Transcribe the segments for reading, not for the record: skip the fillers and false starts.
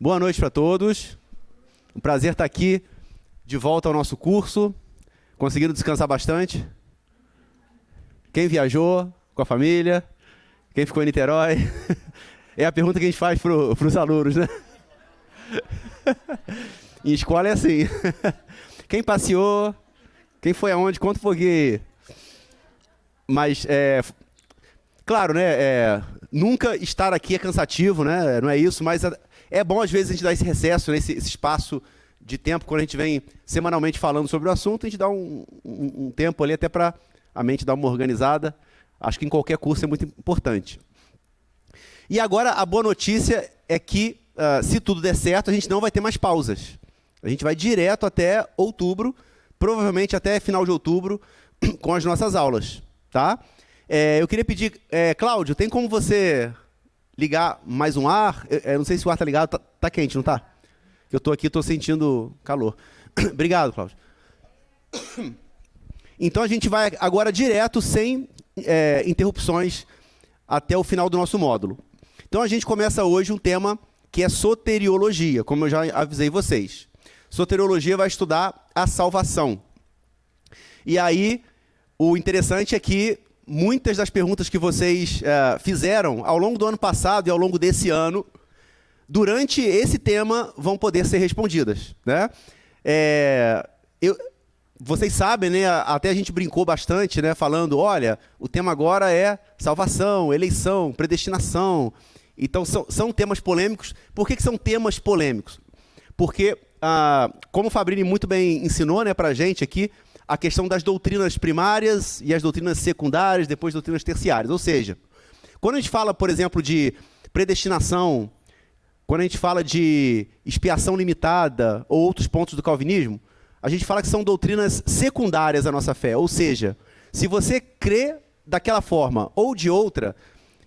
Boa noite para todos. Um prazer estar aqui de volta ao nosso curso. Conseguiram descansar bastante? Quem viajou com a família? Quem ficou em Niterói? É a pergunta que a gente faz para os alunos, né? Em escola é assim. Quem passeou? Quem foi aonde? Conta um pouquinho. Mas, claro, né? Nunca estar aqui é cansativo, né? Não é isso, mas é bom às vezes a gente dar esse recesso, né? esse espaço de tempo, quando a gente vem semanalmente falando sobre o assunto, a gente dá um tempo ali até para a mente dar uma organizada. Acho que em qualquer curso é muito importante. E agora a boa notícia é que, se tudo der certo, a gente não vai ter mais pausas. A gente vai direto até outubro, provavelmente até final de outubro, com as nossas aulas, tá? Eu queria pedir, Cláudio, tem como você ligar mais um ar? Eu não sei se o ar está ligado, tá quente, não tá? Eu estou aqui, estou sentindo calor. Obrigado, Cláudio. Então a gente vai agora direto, sem interrupções, até o final do nosso módulo. Então a gente começa hoje um tema que é soteriologia, como eu já avisei vocês. Soteriologia vai estudar a salvação. E aí, o interessante é que muitas das perguntas que vocês fizeram ao longo do ano passado e ao longo desse ano, durante esse tema, vão poder ser respondidas, né? Vocês sabem, né? Até a gente brincou bastante, né? Falando, olha, o tema agora é salvação, eleição, predestinação. Então, são temas polêmicos. Por que são temas polêmicos? Porque, como o Fabrini muito bem ensinou, né, para a gente aqui, a questão das doutrinas primárias e as doutrinas secundárias, depois doutrinas terciárias. Ou seja, quando a gente fala, por exemplo, de predestinação, quando a gente fala de expiação limitada ou outros pontos do calvinismo, a gente fala que são doutrinas secundárias à nossa fé. Ou seja, se você crê daquela forma ou de outra,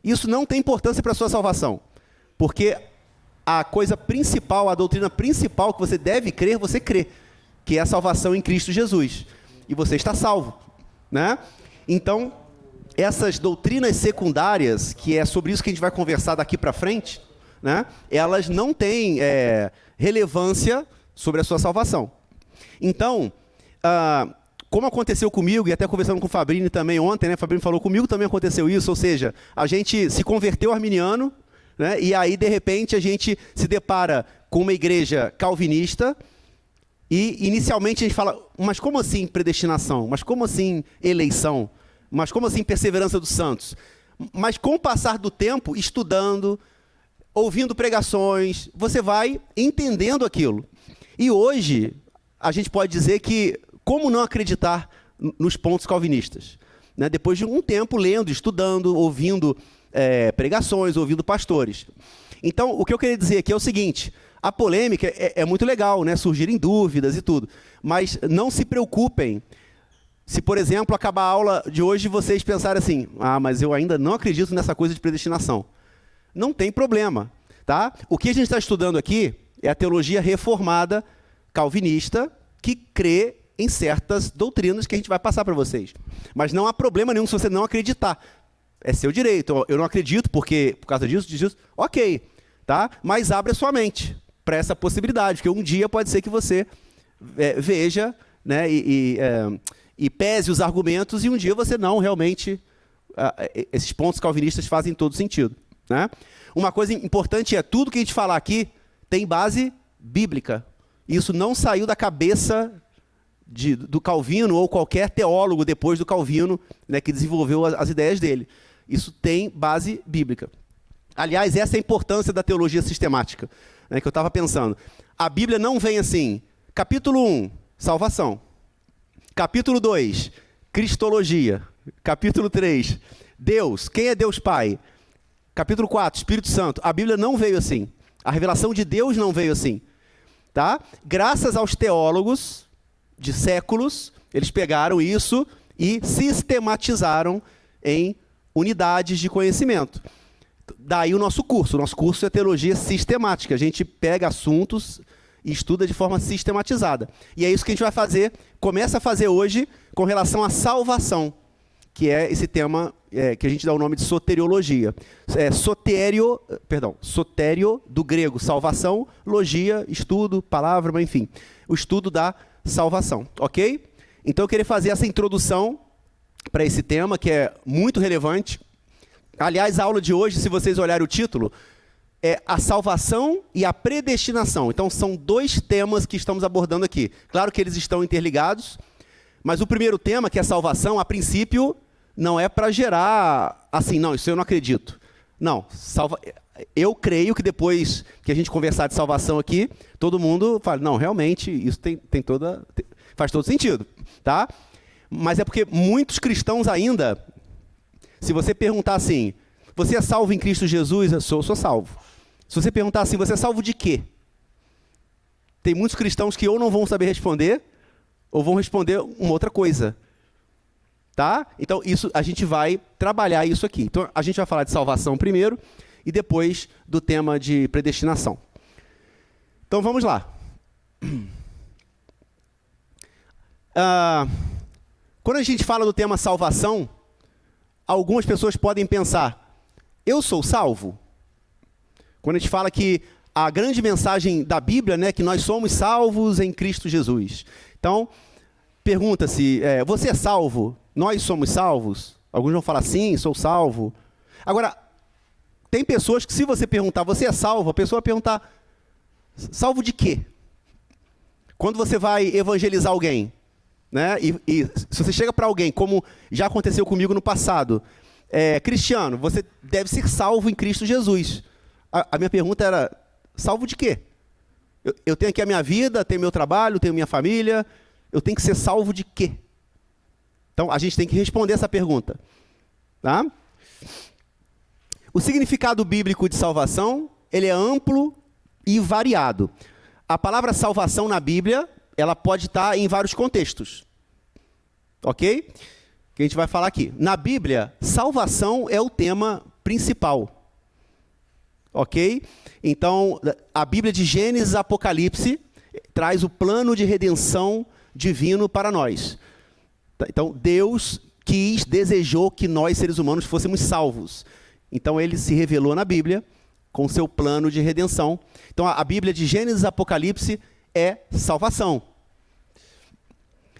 isso não tem importância para a sua salvação. Porque a coisa principal, a doutrina principal que você deve crer, você crê, que é a salvação em Cristo Jesus. E você está salvo, né? Então, essas doutrinas secundárias, que é sobre isso que a gente vai conversar daqui para frente, né? Elas não têm relevância sobre a sua salvação. Então, como aconteceu comigo, e até conversando com o Fabrini também ontem, né? O Fabrini falou comigo, também aconteceu isso, ou seja, a gente se converteu arminiano, né? E aí, de repente, a gente se depara com uma igreja calvinista. E, inicialmente, a gente fala, mas como assim predestinação? Mas como assim eleição? Mas como assim perseverança dos santos? Mas com o passar do tempo, estudando, ouvindo pregações, você vai entendendo aquilo. E hoje, a gente pode dizer que, como não acreditar nos pontos calvinistas? Né? Depois de um tempo lendo, estudando, ouvindo pregações, ouvindo pastores. Então, o que eu queria dizer aqui é o seguinte: a polêmica é muito legal, né? Surgirem dúvidas e tudo. Mas não se preocupem se, por exemplo, acabar a aula de hoje e vocês pensarem assim, mas eu ainda não acredito nessa coisa de predestinação. Não tem problema, tá? O que a gente está estudando aqui é a teologia reformada calvinista que crê em certas doutrinas que a gente vai passar para vocês. Mas não há problema nenhum se você não acreditar. É seu direito. Eu não acredito porque, por causa disso, ok, tá? Mas abre a sua mente para essa possibilidade, porque um dia pode ser que você veja, né, e pese os argumentos, e um dia você não realmente... esses pontos calvinistas fazem todo sentido, né? Uma coisa importante é, tudo que a gente falar aqui tem base bíblica. Isso não saiu da cabeça do Calvino ou qualquer teólogo depois do Calvino, né, que desenvolveu as ideias dele. Isso tem base bíblica. Aliás, essa é a importância da teologia sistemática, né, que eu estava pensando. A Bíblia não vem assim, capítulo 1, salvação. Capítulo 2, cristologia. Capítulo 3, Deus. Quem é Deus Pai? Capítulo 4, Espírito Santo. A Bíblia não veio assim. A revelação de Deus não veio assim. Tá? Graças aos teólogos de séculos, eles pegaram isso e sistematizaram em unidades de conhecimento. Daí o nosso curso. O nosso curso é teologia sistemática. A gente pega assuntos e estuda de forma sistematizada. E é isso que a gente vai fazer, começa a fazer hoje com relação à salvação, que é esse tema que a gente dá o nome de soteriologia. Sotério do grego, salvação, logia, estudo, palavra, mas enfim, o estudo da salvação, ok? Então eu queria fazer essa introdução para esse tema, que é muito relevante. Aliás, a aula de hoje, se vocês olharem o título, é a salvação e a predestinação. Então são dois temas que estamos abordando aqui. Claro que eles estão interligados, mas o primeiro tema, que é a salvação, a princípio, não é para gerar assim, não, isso eu não acredito. Não, eu creio que depois que a gente conversar de salvação aqui, todo mundo fala, não, realmente, isso faz todo sentido, tá? Mas é porque muitos cristãos ainda, se você perguntar assim, você é salvo em Cristo Jesus? Eu sou salvo. Se você perguntar assim, você é salvo de quê? Tem muitos cristãos que ou não vão saber responder, ou vão responder uma outra coisa. Tá? Então, a gente vai trabalhar isso aqui. Então, a gente vai falar de salvação primeiro, e depois do tema de predestinação. Então, vamos lá. Quando a gente fala do tema salvação, algumas pessoas podem pensar, eu sou salvo? Quando a gente fala que a grande mensagem da Bíblia, né, que nós somos salvos em Cristo Jesus. Então, pergunta-se, você é salvo? Nós somos salvos? Alguns vão falar, sim, sou salvo. Agora, tem pessoas que se você perguntar, você é salvo? A pessoa vai perguntar, salvo de quê? Quando você vai evangelizar alguém, né, e se você chega para alguém, como já aconteceu comigo no passado, Cristiano, você deve ser salvo em Cristo Jesus. A minha pergunta era, salvo de quê? Eu tenho aqui a minha vida, tenho meu trabalho, tenho minha família, eu tenho que ser salvo de quê? Então, a gente tem que responder essa pergunta. Tá? O significado bíblico de salvação, ele é amplo e variado. A palavra salvação na Bíblia, ela pode estar em vários contextos. Ok? Que a gente vai falar aqui. Na Bíblia, salvação é o tema principal. Ok? Então, a Bíblia de Gênesis a Apocalipse traz o plano de redenção divino para nós. Então, Deus desejou que nós, seres humanos, fôssemos salvos. Então, ele se revelou na Bíblia com seu plano de redenção. Então, a Bíblia de Gênesis a Apocalipse é salvação.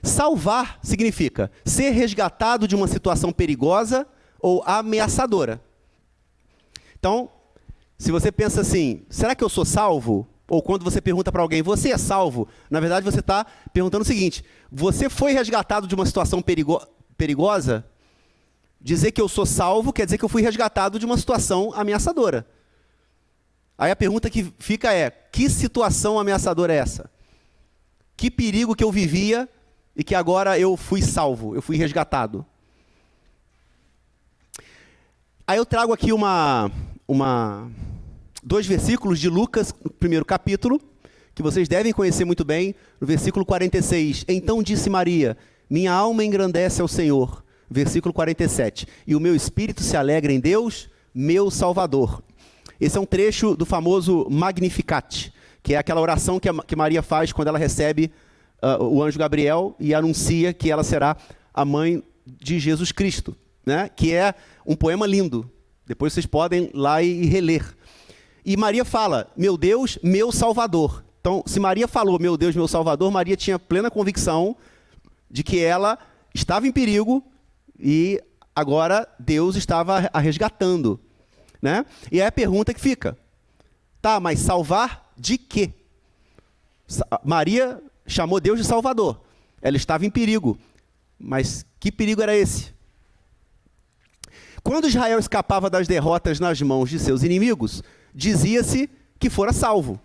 Salvar significa ser resgatado de uma situação perigosa ou ameaçadora. Então, se você pensa assim, será que eu sou salvo? Ou quando você pergunta para alguém, você é salvo? Na verdade, você está perguntando o seguinte, você foi resgatado de uma situação perigosa? Dizer que eu sou salvo quer dizer que eu fui resgatado de uma situação ameaçadora. Aí a pergunta que fica é, que situação ameaçadora é essa? Que perigo que eu vivia e que agora eu fui salvo, eu fui resgatado? Aí eu trago aqui dois versículos de Lucas, no primeiro capítulo, que vocês devem conhecer muito bem, no versículo 46. Então disse Maria, minha alma engrandece ao Senhor. Versículo 47. E o meu espírito se alegra em Deus, meu Salvador. Esse é um trecho do famoso Magnificat, que é aquela oração que Maria faz quando ela recebe o anjo Gabriel e anuncia que ela será a mãe de Jesus Cristo, né? Que é um poema lindo. Depois vocês podem ir lá e reler. E Maria fala, meu Deus, meu Salvador. Então, se Maria falou, meu Deus, meu Salvador, Maria tinha plena convicção de que ela estava em perigo e agora Deus estava a resgatando. Né? E é a pergunta que fica. Tá, mas salvar de quê? Maria chamou Deus de Salvador. Ela estava em perigo. Mas que perigo era esse? Quando Israel escapava das derrotas nas mãos de seus inimigos, dizia-se que fora salvo.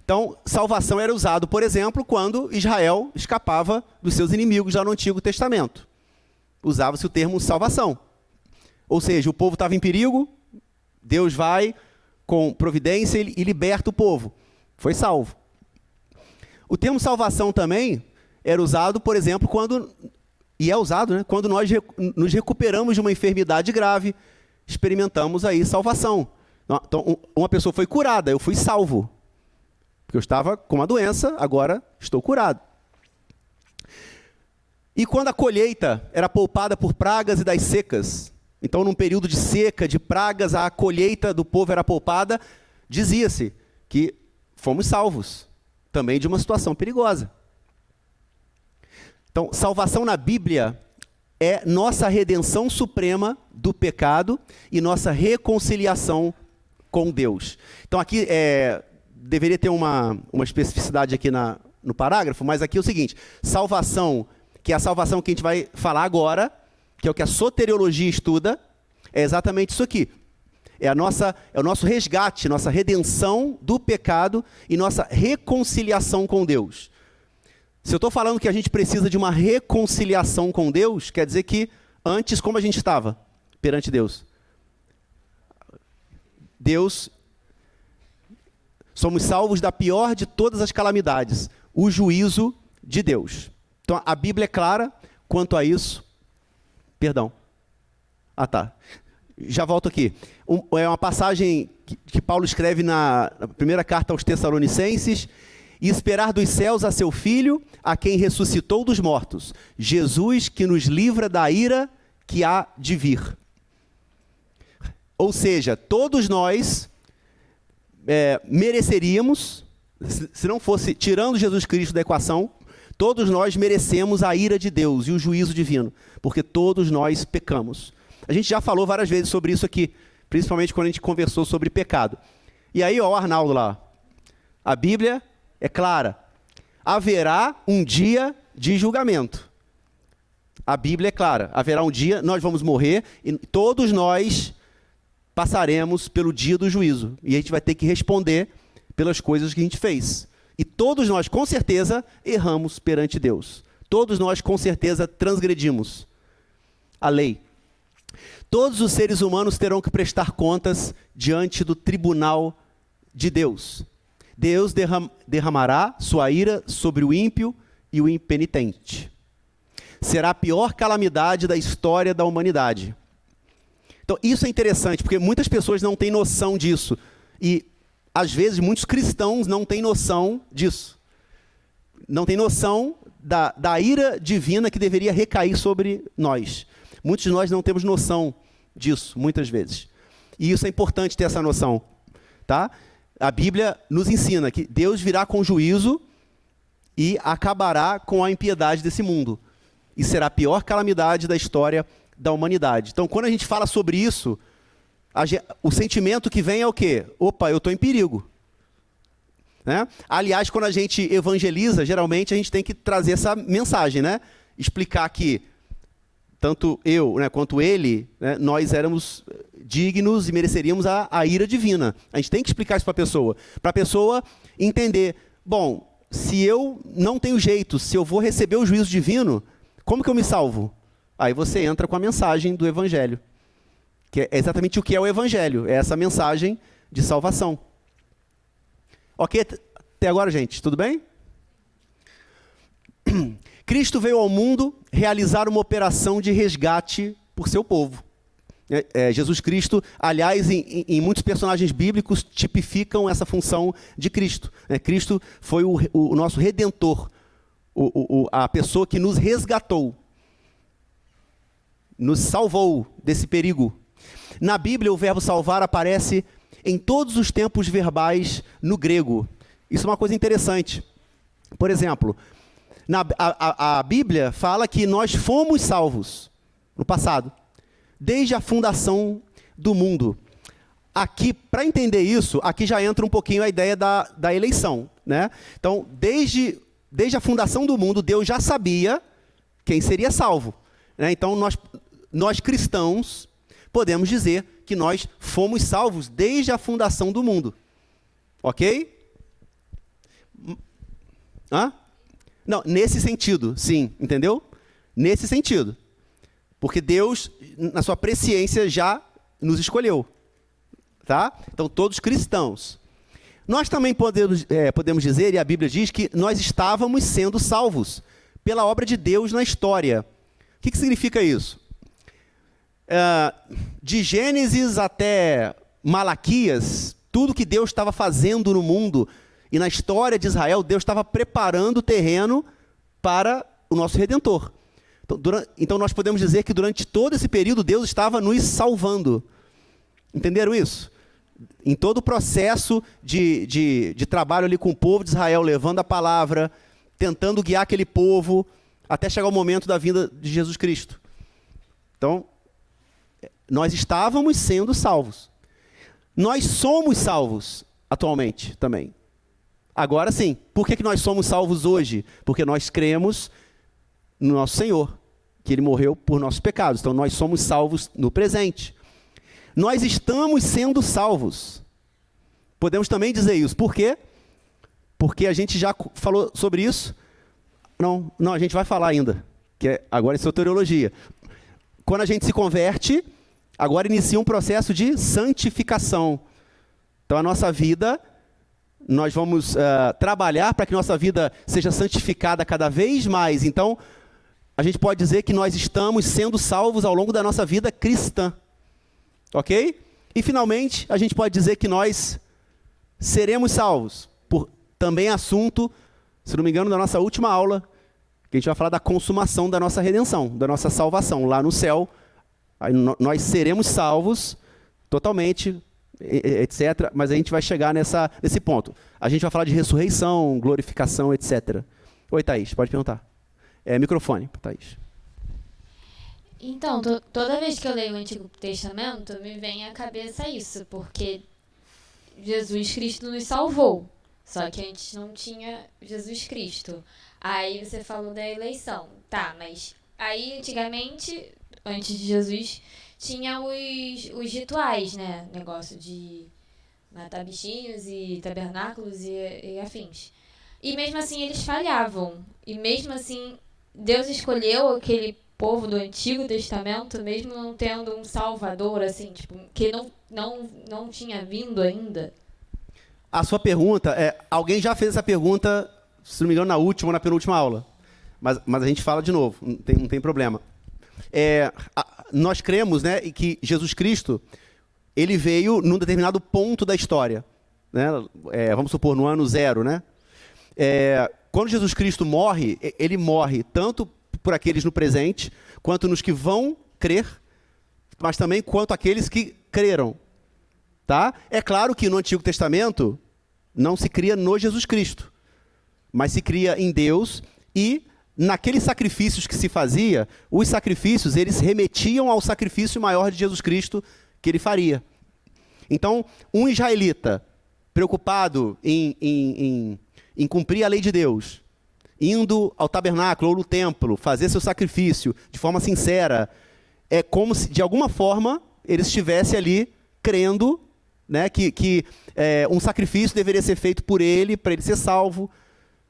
Então, salvação era usado, por exemplo, quando Israel escapava dos seus inimigos já no Antigo Testamento. Usava-se o termo salvação. Ou seja, o povo estava em perigo, Deus vai com providência e liberta o povo. Foi salvo. O termo salvação também era usado, por exemplo, e é usado, né, quando nós nos recuperamos de uma enfermidade grave, experimentamos aí salvação. Então, uma pessoa foi curada, eu fui salvo. Porque eu estava com uma doença, agora estou curado. E quando a colheita era poupada por pragas e das secas, então num período de seca, de pragas, a colheita do povo era poupada, dizia-se que fomos salvos, também de uma situação perigosa. Então, salvação na Bíblia é nossa redenção suprema do pecado e nossa reconciliação com Deus. Então aqui deveria ter uma especificidade aqui no parágrafo, mas aqui é o seguinte: salvação, que é a salvação que a gente vai falar agora, que é o que a soteriologia estuda, é exatamente isso aqui. É o nosso resgate, nossa redenção do pecado e nossa reconciliação com Deus. Se eu estou falando que a gente precisa de uma reconciliação com Deus, quer dizer que antes como a gente estava perante Deus? Somos salvos da pior de todas as calamidades, o juízo de Deus. Então a Bíblia é clara quanto a isso. Perdão. Já volto aqui. É uma passagem que Paulo escreve na primeira carta aos Tessalonicenses: e esperar dos céus a seu Filho, a quem ressuscitou dos mortos, Jesus, que nos livra da ira que há de vir. Ou seja, todos nós mereceríamos, se não fosse, tirando Jesus Cristo da equação, todos nós merecemos a ira de Deus e o juízo divino, porque todos nós pecamos. A gente já falou várias vezes sobre isso aqui, principalmente quando a gente conversou sobre pecado. E aí, ó, o Arnaldo lá, a Bíblia é clara: haverá um dia de julgamento. A Bíblia é clara: haverá um dia, nós vamos morrer e todos nós passaremos pelo dia do juízo. E a gente vai ter que responder pelas coisas que a gente fez. E todos nós, com certeza, erramos perante Deus. Todos nós, com certeza, transgredimos a lei. Todos os seres humanos terão que prestar contas diante do tribunal de Deus. Deus derramará sua ira sobre o ímpio e o impenitente. Será a pior calamidade da história da humanidade. Então, isso é interessante, porque muitas pessoas não têm noção disso. E, às vezes, muitos cristãos não têm noção disso. Não têm noção da ira divina que deveria recair sobre nós. Muitos de nós não temos noção disso, muitas vezes. E isso é importante ter essa noção, tá? A Bíblia nos ensina que Deus virá com juízo e acabará com a impiedade desse mundo. E será a pior calamidade da história da humanidade. Então, quando a gente fala sobre isso, o sentimento que vem é o quê? Opa, eu estou em perigo. Né? Aliás, quando a gente evangeliza, geralmente a gente tem que trazer essa mensagem, né? Explicar que tanto eu, né, quanto ele, né, nós éramos dignos e mereceríamos a ira divina. A gente tem que explicar isso para a pessoa entender: bom, se eu não tenho jeito, se eu vou receber o juízo divino, como que eu me salvo? Aí você entra com a mensagem do Evangelho, que é exatamente o que é o Evangelho, é essa mensagem de salvação. Ok? Até agora, gente, tudo bem? Cristo veio ao mundo realizar uma operação de resgate por seu povo. Jesus Cristo, aliás, em muitos personagens bíblicos, tipificam essa função de Cristo. Cristo foi o nosso redentor, a pessoa que nos resgatou, nos salvou desse perigo. Na Bíblia, o verbo salvar aparece em todos os tempos verbais no grego. Isso é uma coisa interessante. Por exemplo, a Bíblia fala que nós fomos salvos no passado, desde a fundação do mundo. Aqui, para entender isso, aqui já entra um pouquinho a ideia da eleição, né? Então, desde a fundação do mundo, Deus já sabia quem seria salvo, né? Então, nós cristãos podemos dizer que nós fomos salvos desde a fundação do mundo. Ok? Não, nesse sentido, sim, entendeu? Nesse sentido. Porque Deus, na sua presciência, já nos escolheu. Tá? Então, todos cristãos. Nós também podemos dizer, e a Bíblia diz, que nós estávamos sendo salvos pela obra de Deus na história. O que significa isso? De Gênesis até Malaquias, tudo que Deus estava fazendo no mundo e na história de Israel, Deus estava preparando o terreno para o nosso Redentor. Então nós podemos dizer que durante todo esse período Deus estava nos salvando. Entenderam isso? Em todo o processo de trabalho ali com o povo de Israel, levando a palavra, tentando guiar aquele povo, até chegar o momento da vinda de Jesus Cristo. Então, nós estávamos sendo salvos. Nós somos salvos atualmente também. Agora sim, por que nós somos salvos hoje? Porque nós cremos no nosso Senhor, que Ele morreu por nossos pecados. Então nós somos salvos no presente. Nós estamos sendo salvos. Podemos também dizer isso. Por quê? Porque a gente já falou sobre isso. Não, a gente vai falar ainda. Agora é soteriologia. Quando a gente se converte, agora inicia um processo de santificação. Então a nossa vida, nós vamos trabalhar para que nossa vida seja santificada cada vez mais. Então, a gente pode dizer que nós estamos sendo salvos ao longo da nossa vida cristã. Ok? E, finalmente, a gente pode dizer que nós seremos salvos. Por também assunto, se não me engano, da nossa última aula, que a gente vai falar da consumação da nossa redenção, da nossa salvação. Lá no céu, aí nós seremos salvos totalmente, etc. Mas a gente vai chegar nesse ponto. A gente vai falar de ressurreição, glorificação, etc. Oi, Thaís, pode perguntar. Microfone, Thaís. Então, toda vez que eu leio o Antigo Testamento, me vem à cabeça isso, porque Jesus Cristo nos salvou, só que antes não tinha Jesus Cristo. Aí você falou da eleição, tá, mas aí antigamente, antes de Jesus, tinha os rituais, né, negócio de matar bichinhos e tabernáculos e afins. E mesmo assim eles falhavam, e mesmo assim Deus escolheu aquele povo do Antigo Testamento, mesmo não tendo um Salvador, assim, tipo, que não tinha vindo ainda. A sua pergunta alguém já fez essa pergunta, se não me engano, na última ou na penúltima aula. Mas a gente fala de novo, não tem problema. Nós cremos, né, que Jesus Cristo, ele veio num determinado ponto da história. Né? Vamos supor, no ano 0, né? Quando Jesus Cristo morre, ele morre tanto por aqueles no presente, quanto nos que vão crer, mas também quanto aqueles que creram. Tá? É claro que no Antigo Testamento não se cria no Jesus Cristo, mas se cria em Deus, e naqueles sacrifícios que se fazia, os sacrifícios eles remetiam ao sacrifício maior de Jesus Cristo que ele faria. Então, um israelita preocupado em cumprir a lei de Deus, indo ao tabernáculo ou no templo, fazer seu sacrifício de forma sincera, é como se, de alguma forma, ele estivesse ali crendo, né, que um sacrifício deveria ser feito por ele, para ele ser salvo,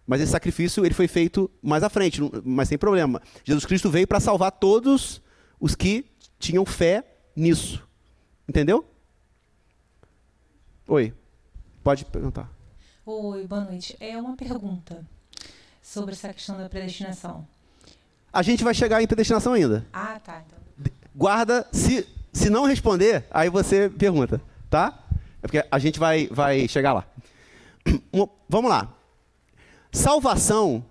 mas esse sacrifício ele foi feito mais à frente, mas sem problema. Jesus Cristo veio para salvar todos os que tinham fé nisso. Entendeu? Oi, pode perguntar. Oi, boa noite. Uma pergunta sobre essa questão da predestinação. A gente vai chegar em predestinação ainda. Ah, tá. Então. Guarda, se não responder, aí você pergunta, tá? É porque a gente vai chegar lá. Vamos lá. Salvação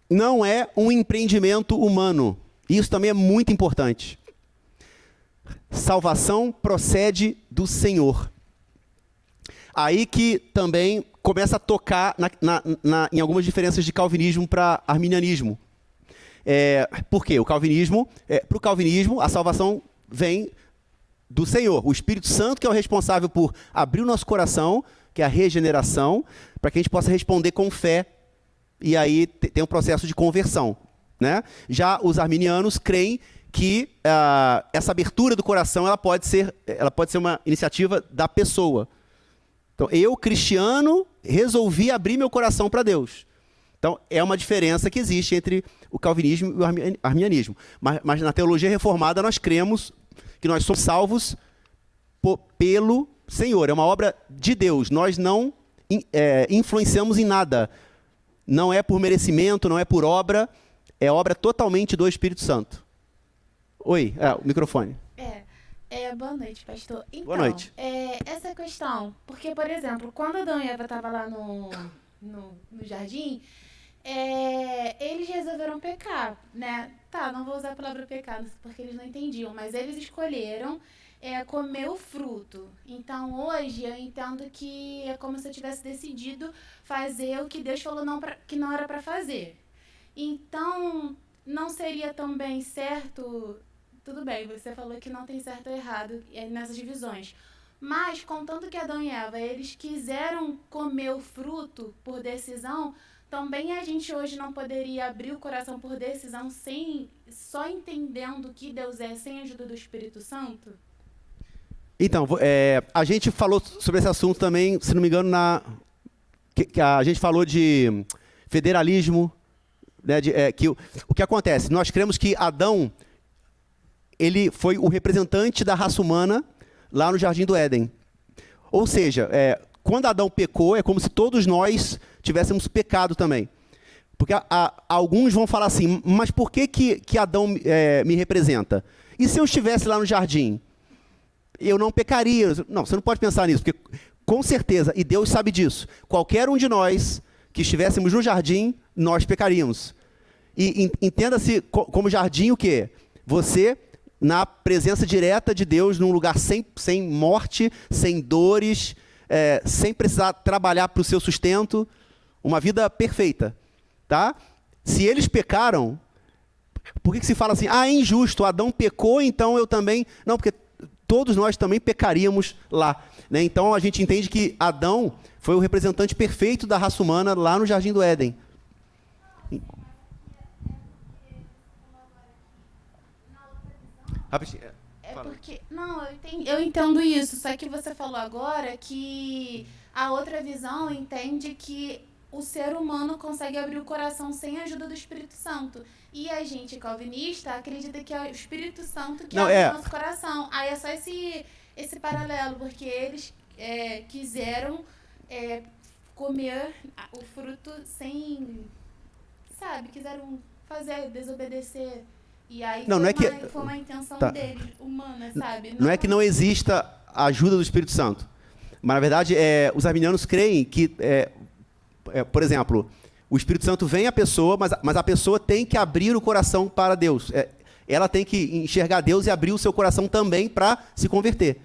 não é um empreendimento humano. Isso também é muito importante. Salvação procede do Senhor. Aí que também começa a tocar em algumas diferenças de calvinismo para arminianismo. Por quê? Para o calvinismo, a salvação vem do Senhor. O Espírito Santo que é o responsável por abrir o nosso coração, que é a regeneração, para que a gente possa responder com fé, e aí tem um processo de conversão. Né? Já os arminianos creem que essa abertura do coração ela pode ser uma iniciativa da pessoa. Então, eu, cristiano, resolvi abrir meu coração para Deus. Então, é uma diferença que existe entre o calvinismo e o arminianismo. Mas na teologia reformada nós cremos que nós somos salvos pelo Senhor. É uma obra de Deus. Nós não influenciamos em nada. Não é por merecimento, não é por obra. É obra totalmente do Espírito Santo. Oi, o microfone. Boa noite, pastor. Então, boa noite. Essa questão, porque, por exemplo, quando Adão e Eva estavam lá no jardim, eles resolveram pecar, né? Tá, não vou usar a palavra pecar, porque eles não entendiam, mas eles escolheram comer o fruto. Então, hoje, eu entendo que é como se eu tivesse decidido fazer o que Deus falou que não era para fazer. Então, não seria também certo... Tudo bem, você falou que não tem certo ou errado nessas divisões. Mas, contanto que Adão e Eva, eles quiseram comer o fruto por decisão, também a gente hoje não poderia abrir o coração por decisão só entendendo o que Deus é, sem a ajuda do Espírito Santo? Então, a gente falou sobre esse assunto também, se não me engano, que a gente falou de federalismo, né, o que acontece? Nós cremos que Adão, ele foi o representante da raça humana lá no Jardim do Éden. Ou seja, quando Adão pecou, é como se todos nós tivéssemos pecado também. Porque alguns vão falar assim, mas por que Adão me representa? E se eu estivesse lá no jardim? Eu não pecaria. Não, você não pode pensar nisso, porque com certeza, e Deus sabe disso, qualquer um de nós que estivéssemos no jardim, nós pecaríamos. E entenda-se como jardim o quê? Você, na presença direta de Deus, num lugar sem morte, sem dores, sem precisar trabalhar para o seu sustento, uma vida perfeita. Tá? Se eles pecaram, por que se fala assim, é injusto, Adão pecou, então eu também... Não, porque todos nós também pecaríamos lá. Né? Então a gente entende que Adão foi o representante perfeito da raça humana lá no Jardim do Éden. Porque... Não, eu entendo isso, só que você falou agora que a outra visão entende que o ser humano consegue abrir o coração sem a ajuda do Espírito Santo. E a gente, calvinista, acredita que é o Espírito Santo que abre o nosso coração. Aí é só esse paralelo, porque eles quiseram comer o fruto sem... Sabe? Quiseram desobedecer. E aí foi uma intenção deles, humana, sabe? Não é que não exista a ajuda do Espírito Santo. Mas, na verdade, os arminianos creem que... por exemplo, o Espírito Santo vem à pessoa, mas a pessoa tem que abrir o coração para Deus. Ela tem que enxergar Deus e abrir o seu coração também para se converter.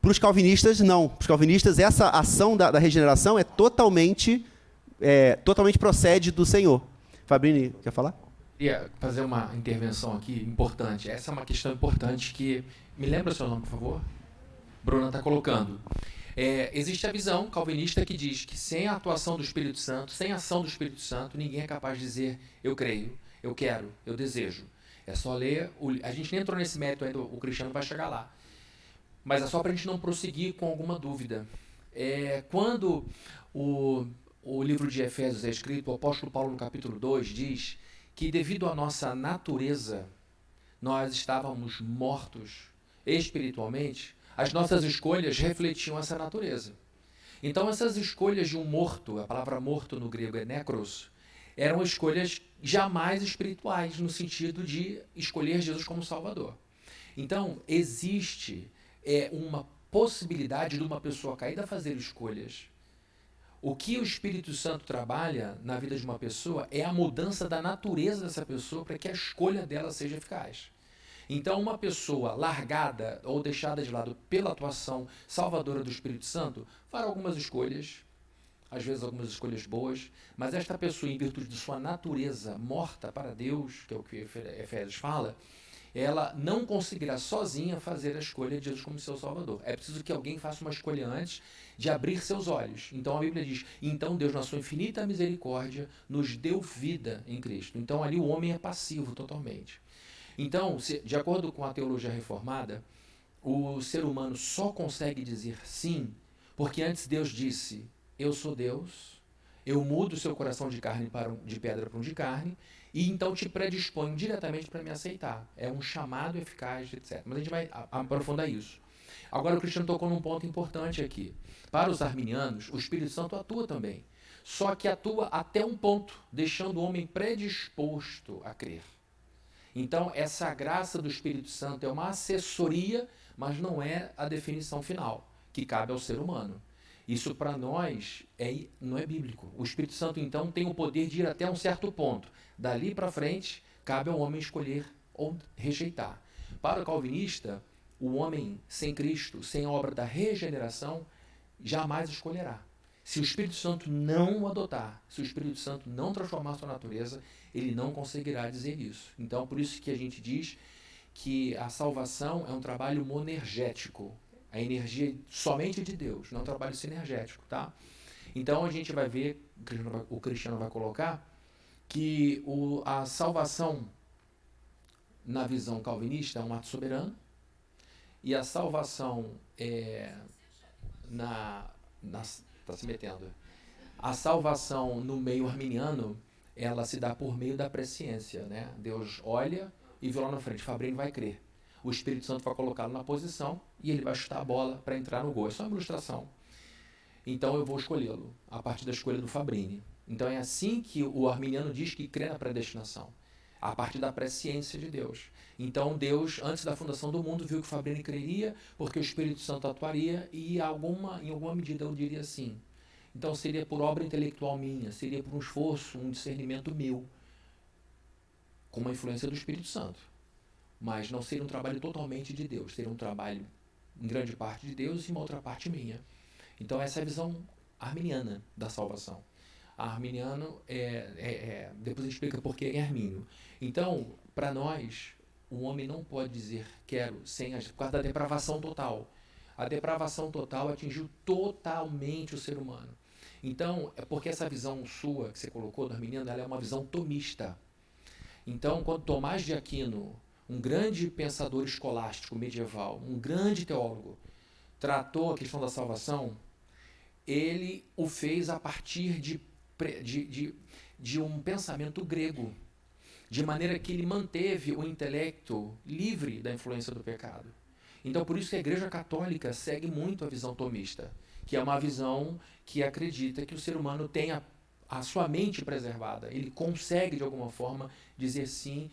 Para os calvinistas, não. Para os calvinistas, essa ação da regeneração totalmente procede do Senhor. Fabrini, quer falar? Queria fazer uma intervenção aqui importante. Essa é uma questão importante que... Me lembra o seu nome, por favor? Bruna está colocando. Existe a visão calvinista que diz que sem a atuação do Espírito Santo, sem a ação do Espírito Santo, ninguém é capaz de dizer eu creio, eu quero, eu desejo. É só ler... A gente nem entrou nesse mérito ainda, o Cristiano vai chegar lá. Mas é só para a gente não prosseguir com alguma dúvida. Quando o livro de Efésios é escrito, o apóstolo Paulo, no capítulo 2, diz que devido à nossa natureza, nós estávamos mortos espiritualmente. As nossas escolhas refletiam essa natureza. Então, essas escolhas de um morto, a palavra morto no grego é nekros, eram escolhas jamais espirituais, no sentido de escolher Jesus como Salvador. Então, existe uma possibilidade de uma pessoa caída fazer escolhas. O que o Espírito Santo trabalha na vida de uma pessoa é a mudança da natureza dessa pessoa para que a escolha dela seja eficaz. Então, uma pessoa largada ou deixada de lado pela atuação salvadora do Espírito Santo fará algumas escolhas, às vezes algumas escolhas boas, mas esta pessoa, em virtude de sua natureza morta para Deus, que é o que Efésios fala, ela não conseguirá sozinha fazer a escolha de Jesus como seu Salvador. É preciso que alguém faça uma escolha antes de abrir seus olhos. Então a Bíblia diz, então Deus, na sua infinita misericórdia, nos deu vida em Cristo. Então ali o homem é passivo totalmente. Então, de acordo com a teologia reformada, o ser humano só consegue dizer sim, porque antes Deus disse, eu sou Deus, eu mudo o seu coração de pedra para um de carne, e então te predisponho diretamente para me aceitar. É um chamado eficaz, etc. Mas a gente vai aprofundar isso. Agora o Cristiano tocou num ponto importante aqui. Para os arminianos, o Espírito Santo atua também, só que atua até um ponto, deixando o homem predisposto a crer. Então, essa graça do Espírito Santo é uma assessoria, mas não é a definição final, que cabe ao ser humano. Isso para nós não é bíblico. O Espírito Santo, então, tem o poder de ir até um certo ponto. Dali para frente, cabe ao homem escolher ou rejeitar. Para o calvinista, o homem sem Cristo, sem a obra da regeneração, jamais escolherá. Se o Espírito Santo não o adotar, se o Espírito Santo não transformar sua natureza, ele não conseguirá dizer isso. Então, por isso que a gente diz que a salvação é um trabalho monergético. A energia somente de Deus, não é um trabalho sinergético, tá? Então, a gente vai ver, o Cristiano vai colocar, que a salvação, na visão calvinista, é um ato soberano, e a salvação está se metendo. A salvação no meio arminiano, ela se dá por meio da presciência, né? Deus olha e vê lá na frente, Fabrini vai crer. O Espírito Santo vai colocá-lo na posição e ele vai chutar a bola para entrar no gol. É só uma ilustração. Então eu vou escolhê-lo, a partir da escolha do Fabrini. Então é assim que o arminiano diz que crê na predestinação, a partir da presciência de Deus. Então Deus, antes da fundação do mundo, viu que Fabrini creria, porque o Espírito Santo atuaria e em alguma medida eu diria assim. Então seria por obra intelectual minha, seria por um esforço, um discernimento meu, com uma influência do Espírito Santo. Mas não seria um trabalho totalmente de Deus, seria um trabalho em grande parte de Deus e uma outra parte minha. Então essa é a visão arminiana da salvação. Arminiano depois a gente explica por que é armínio. Então, para nós, o homem não pode dizer quero por causa da depravação total. A depravação total atingiu totalmente o ser humano. Então, é porque essa visão sua que você colocou do arminiano, ela é uma visão tomista. Então, quando Tomás de Aquino, um grande pensador escolástico medieval, um grande teólogo, tratou a questão da salvação, ele o fez a partir de um pensamento grego, de maneira que ele manteve o intelecto livre da influência do pecado. Então, por isso que a Igreja Católica segue muito a visão tomista, que é uma visão que acredita que o ser humano tem a sua mente preservada. Ele consegue, de alguma forma, dizer sim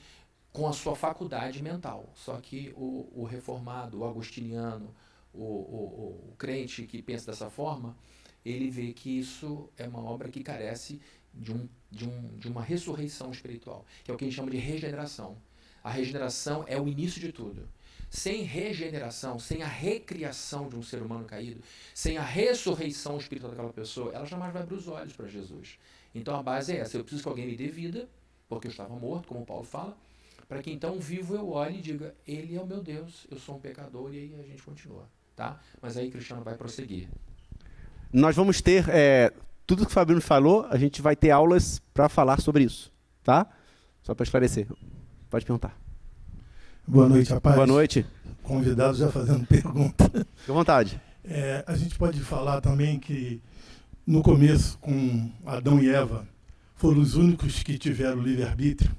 com a sua faculdade mental. Só que o reformado, o agostiniano, o crente que pensa dessa forma, ele vê que isso é uma obra que carece de uma ressurreição espiritual, que é o que a gente chama de regeneração. A regeneração é o início de tudo. Sem regeneração, sem a recriação de um ser humano caído, sem a ressurreição espiritual daquela pessoa, ela jamais vai abrir os olhos para Jesus. Então a base é essa: eu preciso que alguém me dê vida, porque eu estava morto, como Paulo fala, para que então vivo eu olhe e diga, ele é o meu Deus, eu sou um pecador, e aí a gente continua, tá? Mas aí Cristiano vai prosseguir. Nós vamos ter, tudo que o Fabrini falou, a gente vai ter aulas para falar sobre isso, tá? Só para esclarecer. Pode perguntar. Boa noite, rapaz. Boa noite. Convidado já fazendo pergunta. Fique à vontade. A gente pode falar também que, no começo, com Adão e Eva, foram os únicos que tiveram livre-arbítrio.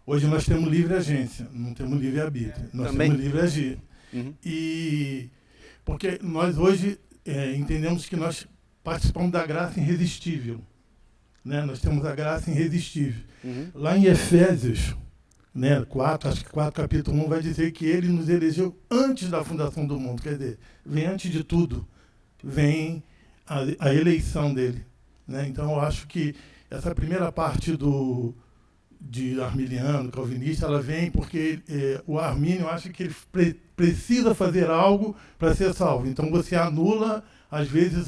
Hoje nós temos livre agência, não temos livre-arbítrio. Nós também temos livre agir. Uhum. E porque nós hoje entendemos que nós participamos da graça irresistível. Né? Nós temos a graça irresistível. Uhum. Lá em Efésios, né, 4, capítulo 1, vai dizer que ele nos elegeu antes da fundação do mundo. Quer dizer, vem antes de tudo, vem a eleição dele. Né? Então, eu acho que essa primeira parte de arminiano, calvinista, ela vem porque o armínio acha que ele precisa fazer algo para ser salvo. Então, você anula, às vezes,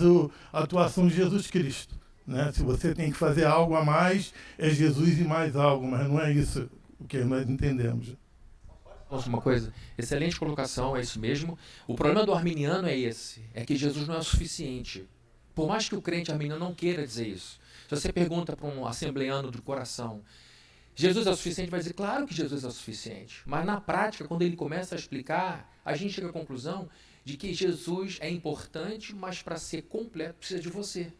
a atuação de Jesus Cristo. Né? Se você tem que fazer algo a mais, é Jesus e mais algo, mas não é isso o que nós entendemos. Posso uma coisa? Excelente colocação, é isso mesmo. O problema do arminiano é esse, é que Jesus não é o suficiente. Por mais que o crente arminiano não queira dizer isso. Se você pergunta para um assembleano do coração, Jesus é o suficiente? Vai dizer, claro que Jesus é o suficiente. Mas na prática, quando ele começa a explicar, a gente chega à conclusão de que Jesus é importante, mas para ser completo precisa de você.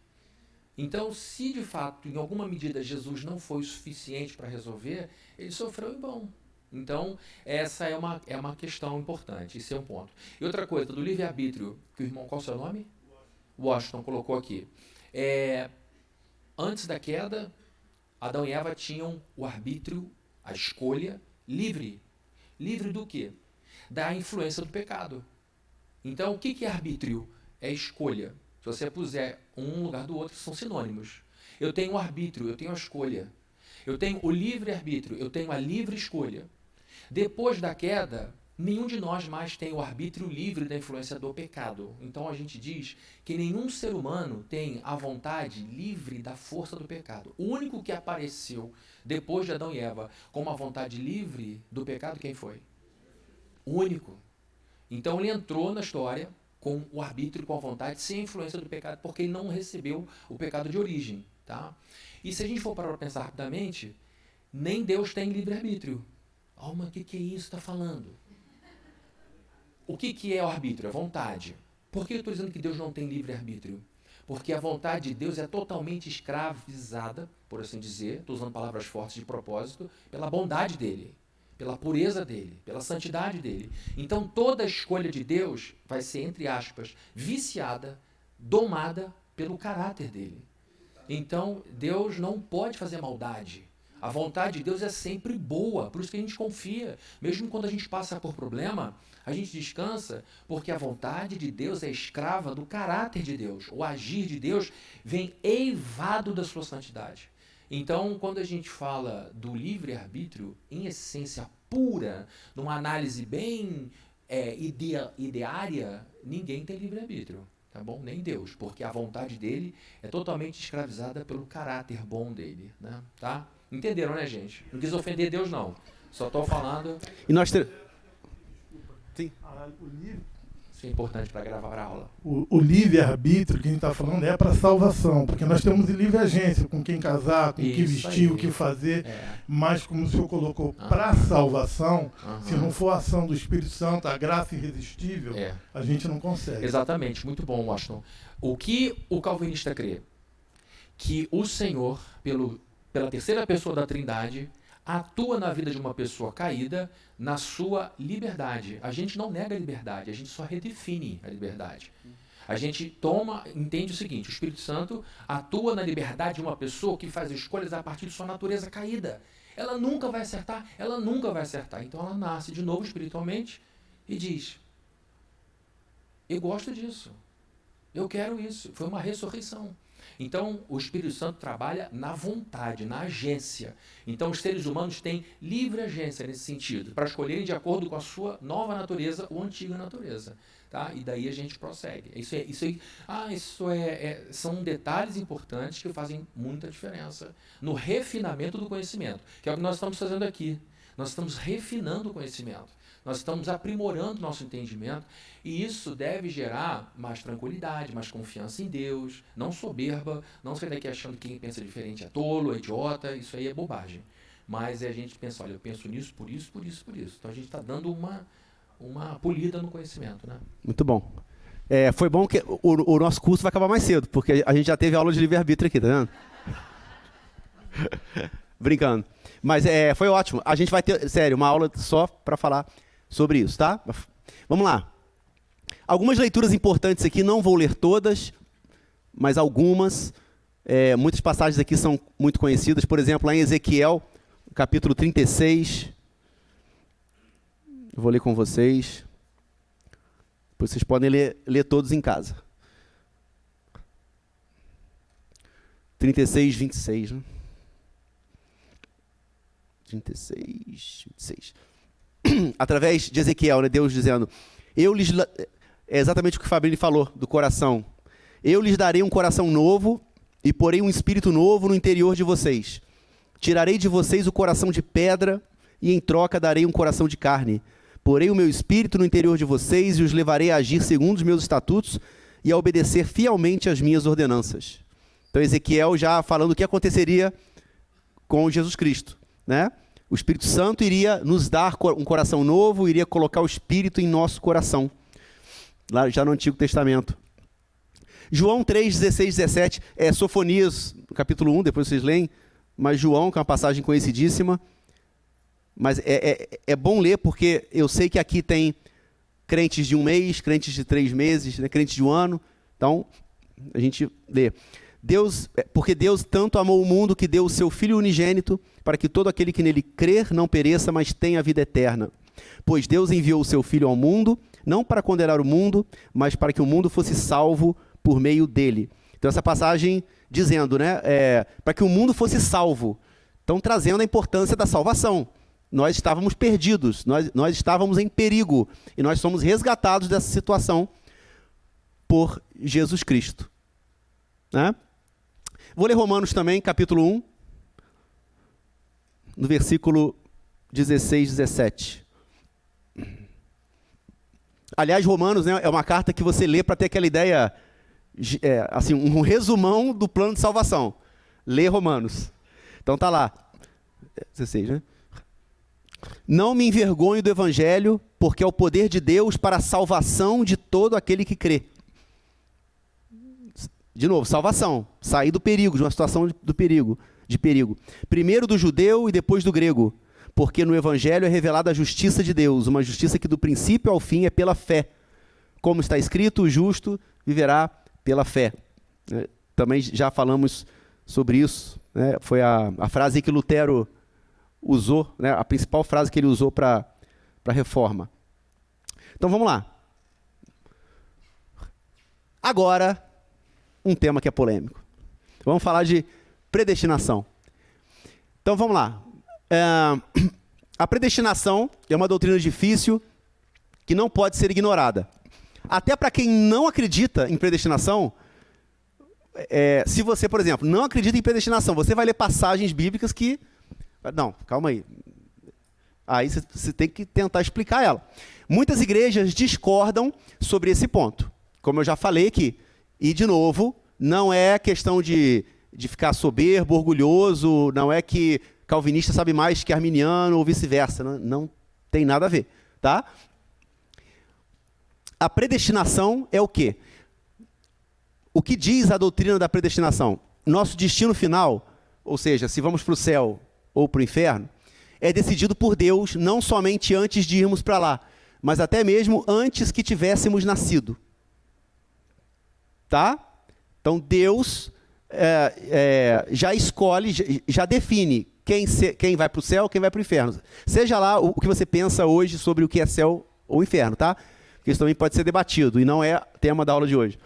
Então, se de fato, em alguma medida, Jesus não foi o suficiente para resolver, ele sofreu em vão. Então, essa é uma questão importante, esse é um ponto. E outra coisa, do livre-arbítrio, que o irmão, qual é o seu nome? Washington colocou aqui. Antes da queda, Adão e Eva tinham o arbítrio, a escolha, livre. Livre do quê? Da influência do pecado. Então, o que é arbítrio? É escolha. Se você puser um no lugar do outro, são sinônimos. Eu tenho o arbítrio, eu tenho a escolha. Eu tenho o livre-arbítrio, eu tenho a livre escolha. Depois da queda, nenhum de nós mais tem o arbítrio livre da influência do pecado. Então a gente diz que nenhum ser humano tem a vontade livre da força do pecado. O único que apareceu depois de Adão e Eva com uma vontade livre do pecado, quem foi? O único. Então ele entrou na história com o arbítrio, com a vontade, sem a influência do pecado, porque ele não recebeu o pecado de origem. Tá? E se a gente for parar para pensar rapidamente, nem Deus tem livre-arbítrio. Mas o que é isso que está falando? O que é o arbítrio? É vontade. Por que eu estou dizendo que Deus não tem livre-arbítrio? Porque a vontade de Deus é totalmente escravizada, por assim dizer, estou usando palavras fortes de propósito, pela bondade dele, pela pureza dele, pela santidade dele. Então toda a escolha de Deus vai ser, entre aspas, viciada, domada pelo caráter dele. Então Deus não pode fazer maldade. A vontade de Deus é sempre boa, por isso que a gente confia. Mesmo quando a gente passa por problema, a gente descansa, porque a vontade de Deus é escrava do caráter de Deus. O agir de Deus vem eivado da sua santidade. Então, quando a gente fala do livre-arbítrio, em essência pura, numa análise bem ideária, ninguém tem livre-arbítrio. Tá bom? Nem Deus, porque a vontade dele é totalmente escravizada pelo caráter bom dele. Né? Tá? Entenderam, né, gente? Não quis ofender Deus, não. Só estou falando... E nós Sim. Isso é importante para gravar a aula. O livre-arbítrio que a gente está falando é para salvação, porque nós temos livre agência com quem casar, com o que vestir, o que fazer, mas como o senhor colocou, para salvação, se não for a ação do Espírito Santo, a graça irresistível, a gente não consegue. Exatamente, muito bom, Washington. O que o calvinista crê? Que o Senhor, pela terceira pessoa da Trindade, atua na vida de uma pessoa caída na sua liberdade. A gente não nega a liberdade, a gente só redefine a liberdade. A gente entende o seguinte: o Espírito Santo atua na liberdade de uma pessoa que faz escolhas a partir de sua natureza caída. Ela nunca vai acertar, Então ela nasce de novo espiritualmente e diz: eu gosto disso, eu quero isso. Foi uma ressurreição. Então, o Espírito Santo trabalha na vontade, na agência. Então, os seres humanos têm livre agência nesse sentido, para escolherem de acordo com a sua nova natureza ou antiga natureza. Tá? E daí a gente prossegue. São detalhes importantes que fazem muita diferença no refinamento do conhecimento, que é o que nós estamos fazendo aqui. Nós estamos refinando o conhecimento. Nós estamos aprimorando nosso entendimento e isso deve gerar mais tranquilidade, mais confiança em Deus, não soberba, não sair daqui achando que quem pensa diferente é tolo, é idiota, isso aí é bobagem. Mas a gente pensa, olha, eu penso nisso, por isso. Então a gente está dando uma polida no conhecimento, né? Muito bom. Foi bom que o nosso curso vai acabar mais cedo, porque a gente já teve aula de livre-arbítrio aqui, tá vendo? Brincando. Mas foi ótimo. A gente vai ter, sério, uma aula só para falar sobre isso, tá? Vamos lá. Algumas leituras importantes aqui, não vou ler todas, mas algumas. Muitas passagens aqui são muito conhecidas. Por exemplo, lá em Ezequiel, capítulo 36. Eu vou ler com vocês. Depois vocês podem ler todos em casa. 36, 26, né? 36, 26. Através de Ezequiel, né, Deus dizendo, é exatamente o que o Fabrini falou, do coração. Eu lhes darei um coração novo e porei um espírito novo no interior de vocês. Tirarei de vocês o coração de pedra e em troca darei um coração de carne. Porei o meu espírito no interior de vocês e os levarei a agir segundo os meus estatutos e a obedecer fielmente às minhas ordenanças. Então Ezequiel já falando o que aconteceria com Jesus Cristo, né? O Espírito Santo iria nos dar um coração novo, iria colocar o Espírito em nosso coração. Lá já no Antigo Testamento. João 3, 16, 17, Sofonias, capítulo 1, depois vocês leem, mas João, que é uma passagem conhecidíssima. Mas é bom ler, porque eu sei que aqui tem crentes de 1 mês, crentes de 3 meses, né, crentes de 1 ano. Então, a gente lê. Porque Deus tanto amou o mundo que deu o seu Filho unigênito, para que todo aquele que nele crer não pereça, mas tenha a vida eterna. Pois Deus enviou o seu Filho ao mundo, não para condenar o mundo, mas para que o mundo fosse salvo por meio dele. Então essa passagem dizendo, né, para que o mundo fosse salvo. Então trazendo a importância da salvação. Nós estávamos perdidos, nós estávamos em perigo e nós somos resgatados dessa situação por Jesus Cristo. Né? Vou ler Romanos também, capítulo 1, no versículo 16, 17. Aliás, Romanos, né, é uma carta que você lê para ter aquela ideia, assim, um resumão do plano de salvação. Lê Romanos. Então tá lá, 16, né? Não me envergonho do evangelho, porque é o poder de Deus para a salvação de todo aquele que crê. De novo, salvação, sair do perigo, de uma situação de perigo. Primeiro do judeu e depois do grego, porque no evangelho é revelada a justiça de Deus, uma justiça que do princípio ao fim é pela fé. Como está escrito, o justo viverá pela fé. Também já falamos sobre isso, né? Foi a frase que Lutero usou, né? A principal frase que ele usou para a reforma. Então vamos lá. Agora, um tema que é polêmico. Vamos falar de predestinação. Então vamos lá. A predestinação é uma doutrina difícil que não pode ser ignorada. Até para quem não acredita em predestinação, se você, por exemplo, não acredita em predestinação, você vai ler passagens bíblicas que... Não, calma aí. Aí você tem que tentar explicar ela. Muitas igrejas discordam sobre esse ponto. Como eu já falei aqui. E, de novo, não é questão de ficar soberbo, orgulhoso, não é que calvinista sabe mais que arminiano ou vice-versa. Não tem nada a ver, tá? A predestinação é o quê? O que diz a doutrina da predestinação? Nosso destino final, ou seja, se vamos para o céu ou para o inferno, é decidido por Deus não somente antes de irmos para lá, mas até mesmo antes que tivéssemos nascido. Tá? Então Deus já escolhe, já define quem vai para o céu, quem vai para o inferno. Seja lá o que você pensa hoje sobre o que é céu ou inferno, tá? Porque isso também pode ser debatido e não é tema da aula de hoje.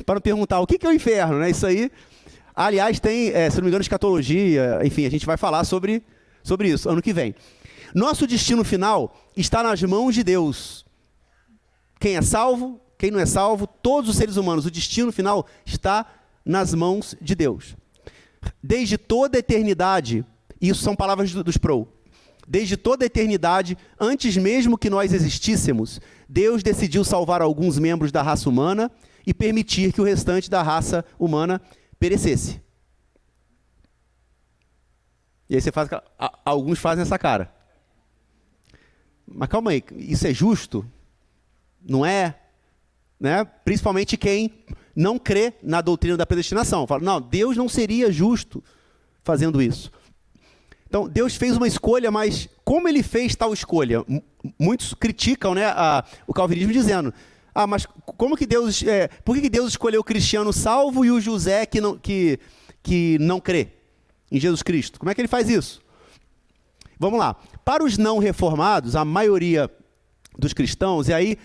Para perguntar o que é o inferno, né? Isso aí, aliás, tem, se não me engano, escatologia, enfim, a gente vai falar sobre isso ano que vem. Nosso destino final está nas mãos de Deus. Quem é salvo, quem não é salvo, todos os seres humanos, o destino final está nas mãos de Deus. Desde toda a eternidade, isso são palavras dos Pro, desde toda a eternidade, antes mesmo que nós existíssemos, Deus decidiu salvar alguns membros da raça humana e permitir que o restante da raça humana perecesse. E aí você faz, alguns fazem essa cara. Mas calma aí, isso é justo? Não é? Né? Principalmente quem não crê na doutrina da predestinação. Fala, não, Deus não seria justo fazendo isso. Então, Deus fez uma escolha, mas como ele fez tal escolha? Muitos criticam, né, o calvinismo dizendo, mas como que Deus, por que Deus escolheu o cristiano salvo e o José que não crê em Jesus Cristo? Como é que ele faz isso? Vamos lá. Para os não reformados, a maioria dos cristãos, e aí,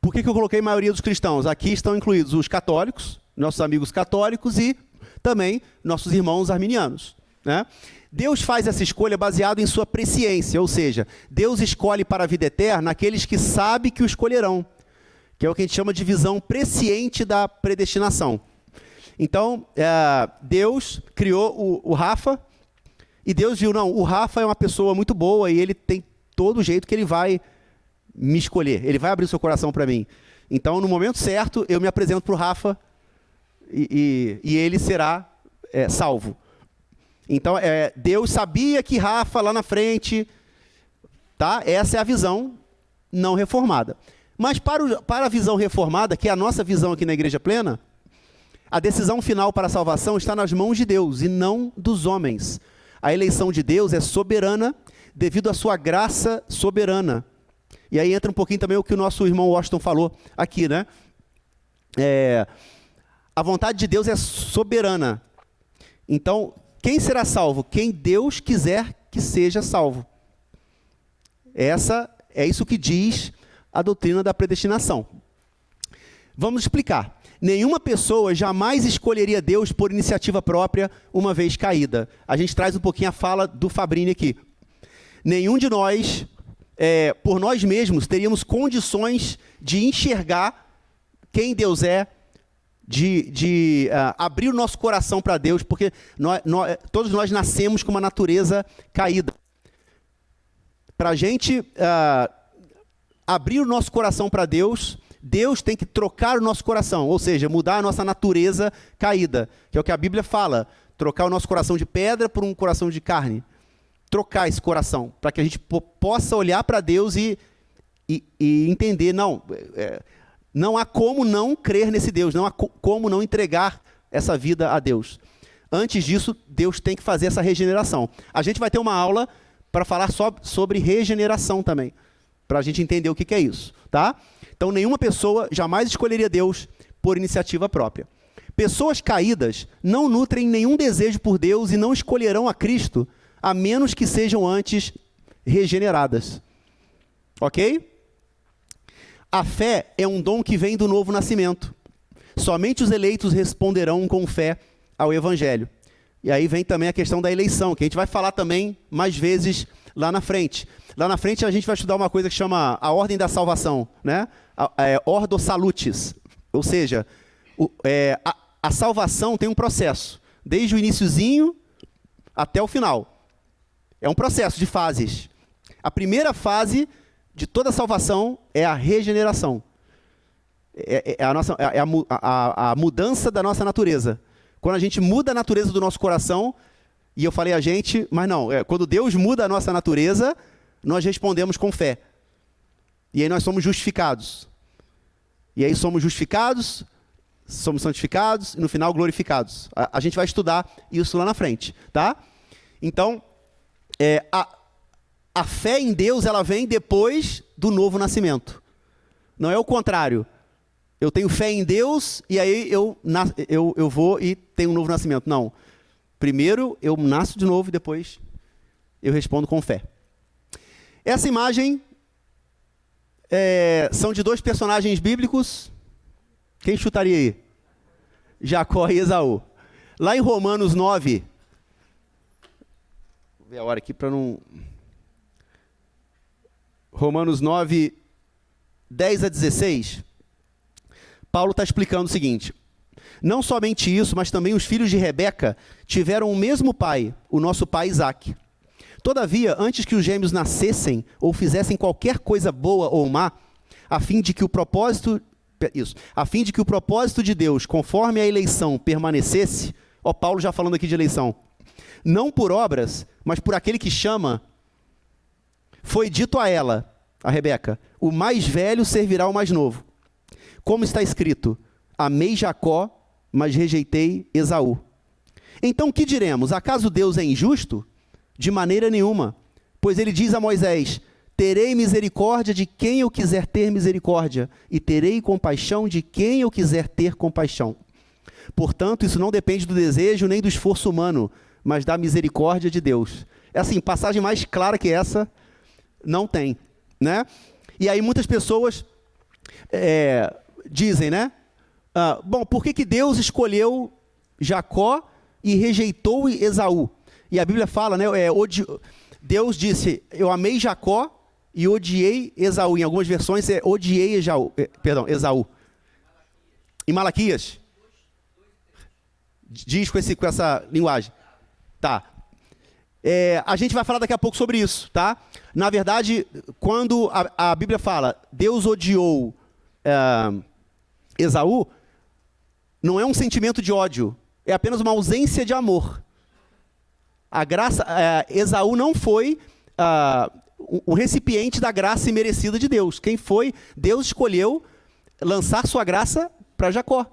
por que eu coloquei maioria dos cristãos? Aqui estão incluídos os católicos, nossos amigos católicos e também nossos irmãos arminianos, né? Deus faz essa escolha baseado em sua presciência, ou seja, Deus escolhe para a vida eterna aqueles que sabem que o escolherão, que é o que a gente chama de visão presciente da predestinação. Então, Deus criou o Rafa, e Deus viu, não, o Rafa é uma pessoa muito boa e ele tem todo o jeito que ele vai me escolher, ele vai abrir seu coração para mim. Então, no momento certo, eu me apresento para o Rafa e ele será salvo. Então, Deus sabia que Rafa lá na frente, tá? Essa é a visão não reformada. Mas para a visão reformada, que é a nossa visão aqui na Igreja Plena, a decisão final para a salvação está nas mãos de Deus e não dos homens. A eleição de Deus é soberana devido à sua graça soberana. E aí entra um pouquinho também o que o nosso irmão Washington falou aqui, né? A vontade de Deus é soberana. Então, quem será salvo? Quem Deus quiser que seja salvo. É isso que diz a doutrina da predestinação. Vamos explicar. Nenhuma pessoa jamais escolheria Deus por iniciativa própria, uma vez caída. A gente traz um pouquinho a fala do Fabrini aqui. Nenhum de nós, por nós mesmos, teríamos condições de enxergar quem Deus é, de abrir o nosso coração para Deus, porque todos nós nascemos com uma natureza caída. Para a gente abrir o nosso coração para Deus, Deus tem que trocar o nosso coração, ou seja, mudar a nossa natureza caída, que é o que a Bíblia fala, trocar o nosso coração de pedra por um coração de carne. Trocar esse coração, para que a gente possa olhar para Deus e entender, não há como não crer nesse Deus, não há como não entregar essa vida a Deus. Antes disso, Deus tem que fazer essa regeneração. A gente vai ter uma aula para falar só sobre regeneração também, para a gente entender o que é isso, tá? Então, nenhuma pessoa jamais escolheria Deus por iniciativa própria. Pessoas caídas não nutrem nenhum desejo por Deus e não escolherão a Cristo, a menos que sejam antes regeneradas. Ok? A fé é um dom que vem do novo nascimento. Somente os eleitos responderão com fé ao Evangelho. E aí vem também a questão da eleição, que a gente vai falar também mais vezes lá na frente. Lá na frente a gente vai estudar uma coisa que chama a ordem da salvação, né? Ordo salutis. Ou seja, a salvação tem um processo, desde o iniciozinho até o final. É um processo de fases. A primeira fase de toda a salvação é a regeneração. A mudança da nossa natureza. Quando a gente muda a natureza do nosso coração, e eu falei a gente, mas não, quando Deus muda a nossa natureza, nós respondemos com fé. E aí nós somos justificados. E aí somos justificados, somos santificados e no final glorificados. A gente vai estudar isso lá na frente, tá? Então, a fé em Deus, ela vem depois do novo nascimento. Não é o contrário. Eu tenho fé em Deus e aí eu vou e tenho um novo nascimento. Não. Primeiro eu nasço de novo e depois eu respondo com fé. Essa imagem são de dois personagens bíblicos. Quem chutaria aí? Jacó e Esaú. Lá em Romanos 9... Vou ver a hora aqui para não... Romanos 9, 10 a 16... Paulo está explicando o seguinte: não somente isso, mas também os filhos de Rebeca tiveram o mesmo pai, o nosso pai Isaque. Todavia, antes que os gêmeos nascessem ou fizessem qualquer coisa boa ou má, a fim de que o propósito de Deus, conforme a eleição, permanecesse, Paulo já falando aqui de eleição, não por obras, mas por aquele que chama, foi dito a ela, a Rebeca, o mais velho servirá ao mais novo. Como está escrito, amei Jacó, mas rejeitei Esaú. Então, que diremos? Acaso Deus é injusto? De maneira nenhuma. Pois ele diz a Moisés, terei misericórdia de quem eu quiser ter misericórdia, e terei compaixão de quem eu quiser ter compaixão. Portanto, isso não depende do desejo nem do esforço humano, mas da misericórdia de Deus. É assim, passagem mais clara que essa, não tem, né? E aí muitas pessoas... dizem, né? Bom, por que Deus escolheu Jacó e rejeitou Esaú? E a Bíblia fala, né? Deus disse, eu amei Jacó e odiei Esaú. Em algumas versões odiei Esaú. Em Malaquias, diz com essa linguagem. Tá. A gente vai falar daqui a pouco sobre isso, tá? Na verdade, quando a Bíblia fala, Deus odiou Esaú, não é um sentimento de ódio, é apenas uma ausência de amor. Esaú não foi o recipiente da graça imerecida de Deus. Quem foi? Deus escolheu lançar sua graça para Jacó.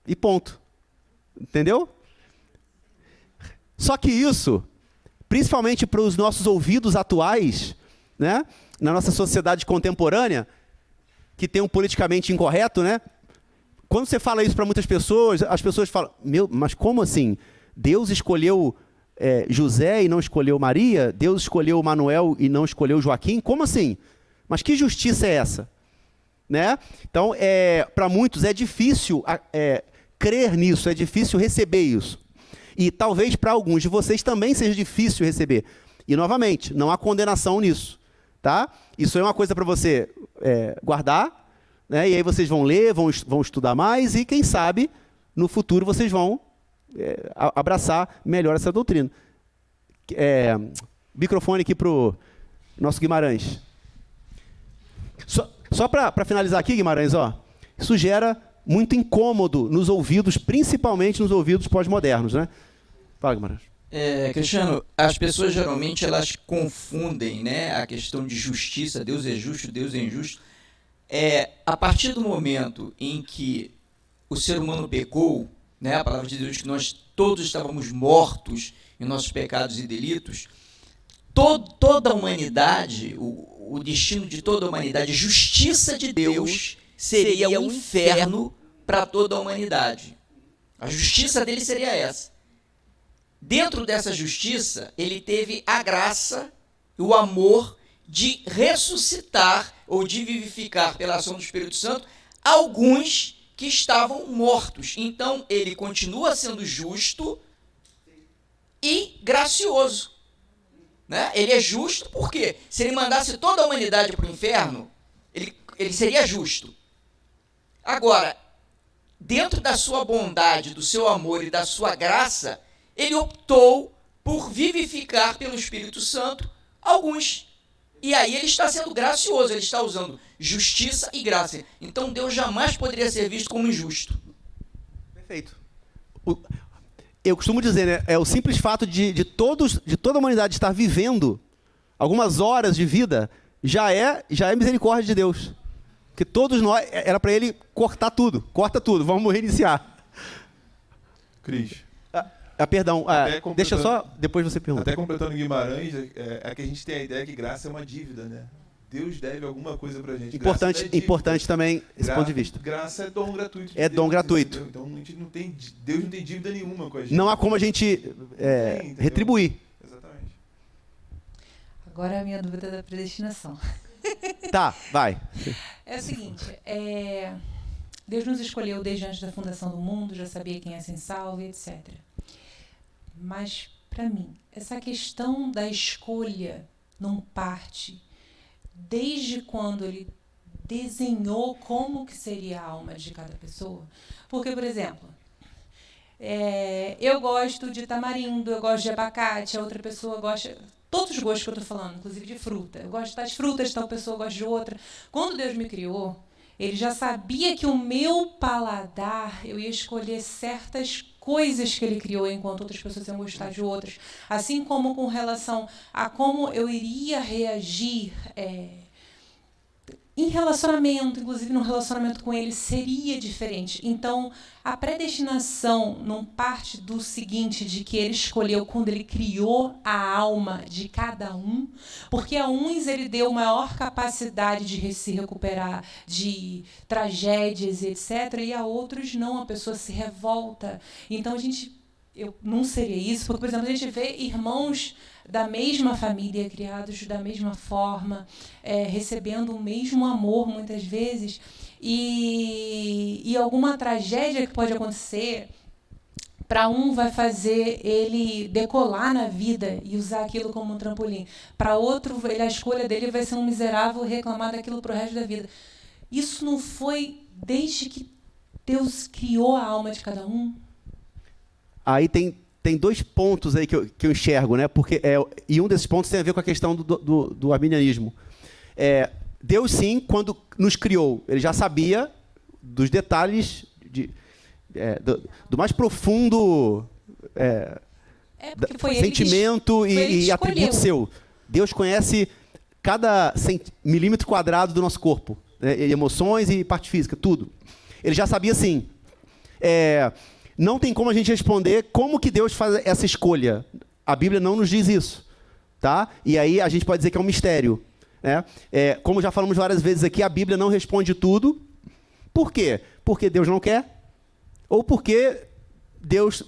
E ponto. Entendeu? Só que isso, principalmente para os nossos ouvidos atuais, né, na nossa sociedade contemporânea, que tem um politicamente incorreto, né? Quando você fala isso para muitas pessoas, as pessoas falam, mas como assim? Deus escolheu José e não escolheu Maria? Deus escolheu Manuel e não escolheu Joaquim? Como assim? Mas que justiça é essa? né? Então, para muitos é difícil crer nisso, é difícil receber isso. E talvez para alguns de vocês também seja difícil receber. E, novamente, não há condenação nisso, tá? Isso é uma coisa para você guardar, né? E aí vocês vão ler, vão estudar mais e, quem sabe, no futuro vocês vão abraçar melhor essa doutrina. Microfone aqui para o nosso Guimarães. Só para finalizar aqui, Guimarães, isso gera muito incômodo nos ouvidos, principalmente nos ouvidos pós-modernos, né? Fala, Guimarães. Cristiano, as pessoas geralmente elas confundem, né, a questão de justiça, Deus é justo, Deus é injusto. A partir do momento em que o ser humano pecou, né, a palavra de Deus diz que nós todos estávamos mortos em nossos pecados e delitos, toda a humanidade, o destino de toda a humanidade, a justiça de Deus seria um inferno para toda a humanidade. A justiça dele seria essa. Dentro dessa justiça, ele teve a graça e o amor de ressuscitar ou de vivificar pela ação do Espírito Santo alguns que estavam mortos. Então, ele continua sendo justo e gracioso. Né? Ele é justo porque se ele mandasse toda a humanidade para o inferno, ele seria justo. Agora, dentro da sua bondade, do seu amor e da sua graça, ele optou por vivificar pelo Espírito Santo alguns. E aí ele está sendo gracioso, ele está usando justiça e graça. Então Deus jamais poderia ser visto como injusto. Perfeito. Eu costumo dizer, né, o simples fato de toda a humanidade estar vivendo algumas horas de vida já é misericórdia de Deus. Porque todos nós, era para ele corta tudo, vamos reiniciar. Cris. Perdão, deixa só, depois você pergunta. Até completando Guimarães, que a gente tem a ideia que graça é uma dívida, né? Deus deve alguma coisa pra gente. Importante também esse ponto de vista. Graça é dom gratuito. É dom gratuito. Então Deus não tem dívida nenhuma com a gente. Não há como a gente retribuir. Exatamente. Agora a minha dúvida é da predestinação. Tá, vai. É o seguinte, Deus nos escolheu desde antes da fundação do mundo, já sabia quem é sem salvo, etc. Mas, para mim, essa questão da escolha não parte desde quando ele desenhou como que seria a alma de cada pessoa. Porque, por exemplo, eu gosto de tamarindo, eu gosto de abacate, a outra pessoa gosta... Todos os gostos que eu estou falando, inclusive de fruta. Eu gosto de tais frutas, tal pessoa gosta de outra. Quando Deus me criou, ele já sabia que o meu paladar, eu ia escolher certas coisas que ele criou, enquanto outras pessoas iam gostar de outras. Assim como com relação a como eu iria reagir em relacionamento, inclusive no relacionamento com ele, seria diferente. Então, a predestinação não parte do seguinte, de que ele escolheu quando ele criou a alma de cada um, porque a uns ele deu maior capacidade de se recuperar de tragédias, etc., e a outros não, a pessoa se revolta. Então, eu não seria isso, porque, por exemplo, a gente vê irmãos da mesma família, criados da mesma forma, recebendo o mesmo amor, muitas vezes, e alguma tragédia que pode acontecer, para um vai fazer ele decolar na vida e usar aquilo como um trampolim. Para outro, a escolha dele vai ser um miserável e reclamar daquilo para o resto da vida. Isso não foi desde que Deus criou a alma de cada um? Aí tem dois pontos aí que eu enxergo, né? Porque, e um desses pontos tem a ver com a questão do arminianismo. Deus, sim, quando nos criou, ele já sabia dos detalhes do mais profundo sentimento e atributo seu. Deus conhece cada milímetro quadrado do nosso corpo, né? Emoções e parte física, tudo. Ele já sabia, sim. Não tem como a gente responder como que Deus faz essa escolha. A Bíblia não nos diz isso, tá? E aí a gente pode dizer que é um mistério, né? Como já falamos várias vezes aqui, a Bíblia não responde tudo. Por quê? Porque Deus não quer, ou porque Deus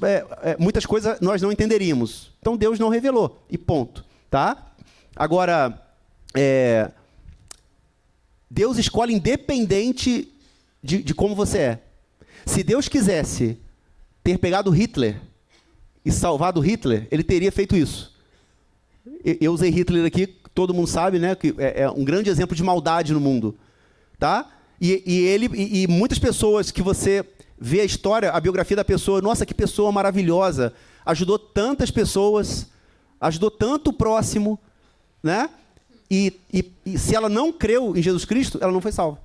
muitas coisas nós não entenderíamos. Então Deus não revelou, e ponto, tá? Agora, Deus escolhe independente de como você é. Se Deus quisesse ter pegado Hitler e salvado Hitler, ele teria feito isso. Eu usei Hitler aqui, todo mundo sabe, né, que é um grande exemplo de maldade no mundo. Tá? E muitas pessoas que você vê a história, a biografia da pessoa, nossa, que pessoa maravilhosa, ajudou tantas pessoas, ajudou tanto o próximo, né? E se ela não creu em Jesus Cristo, ela não foi salva.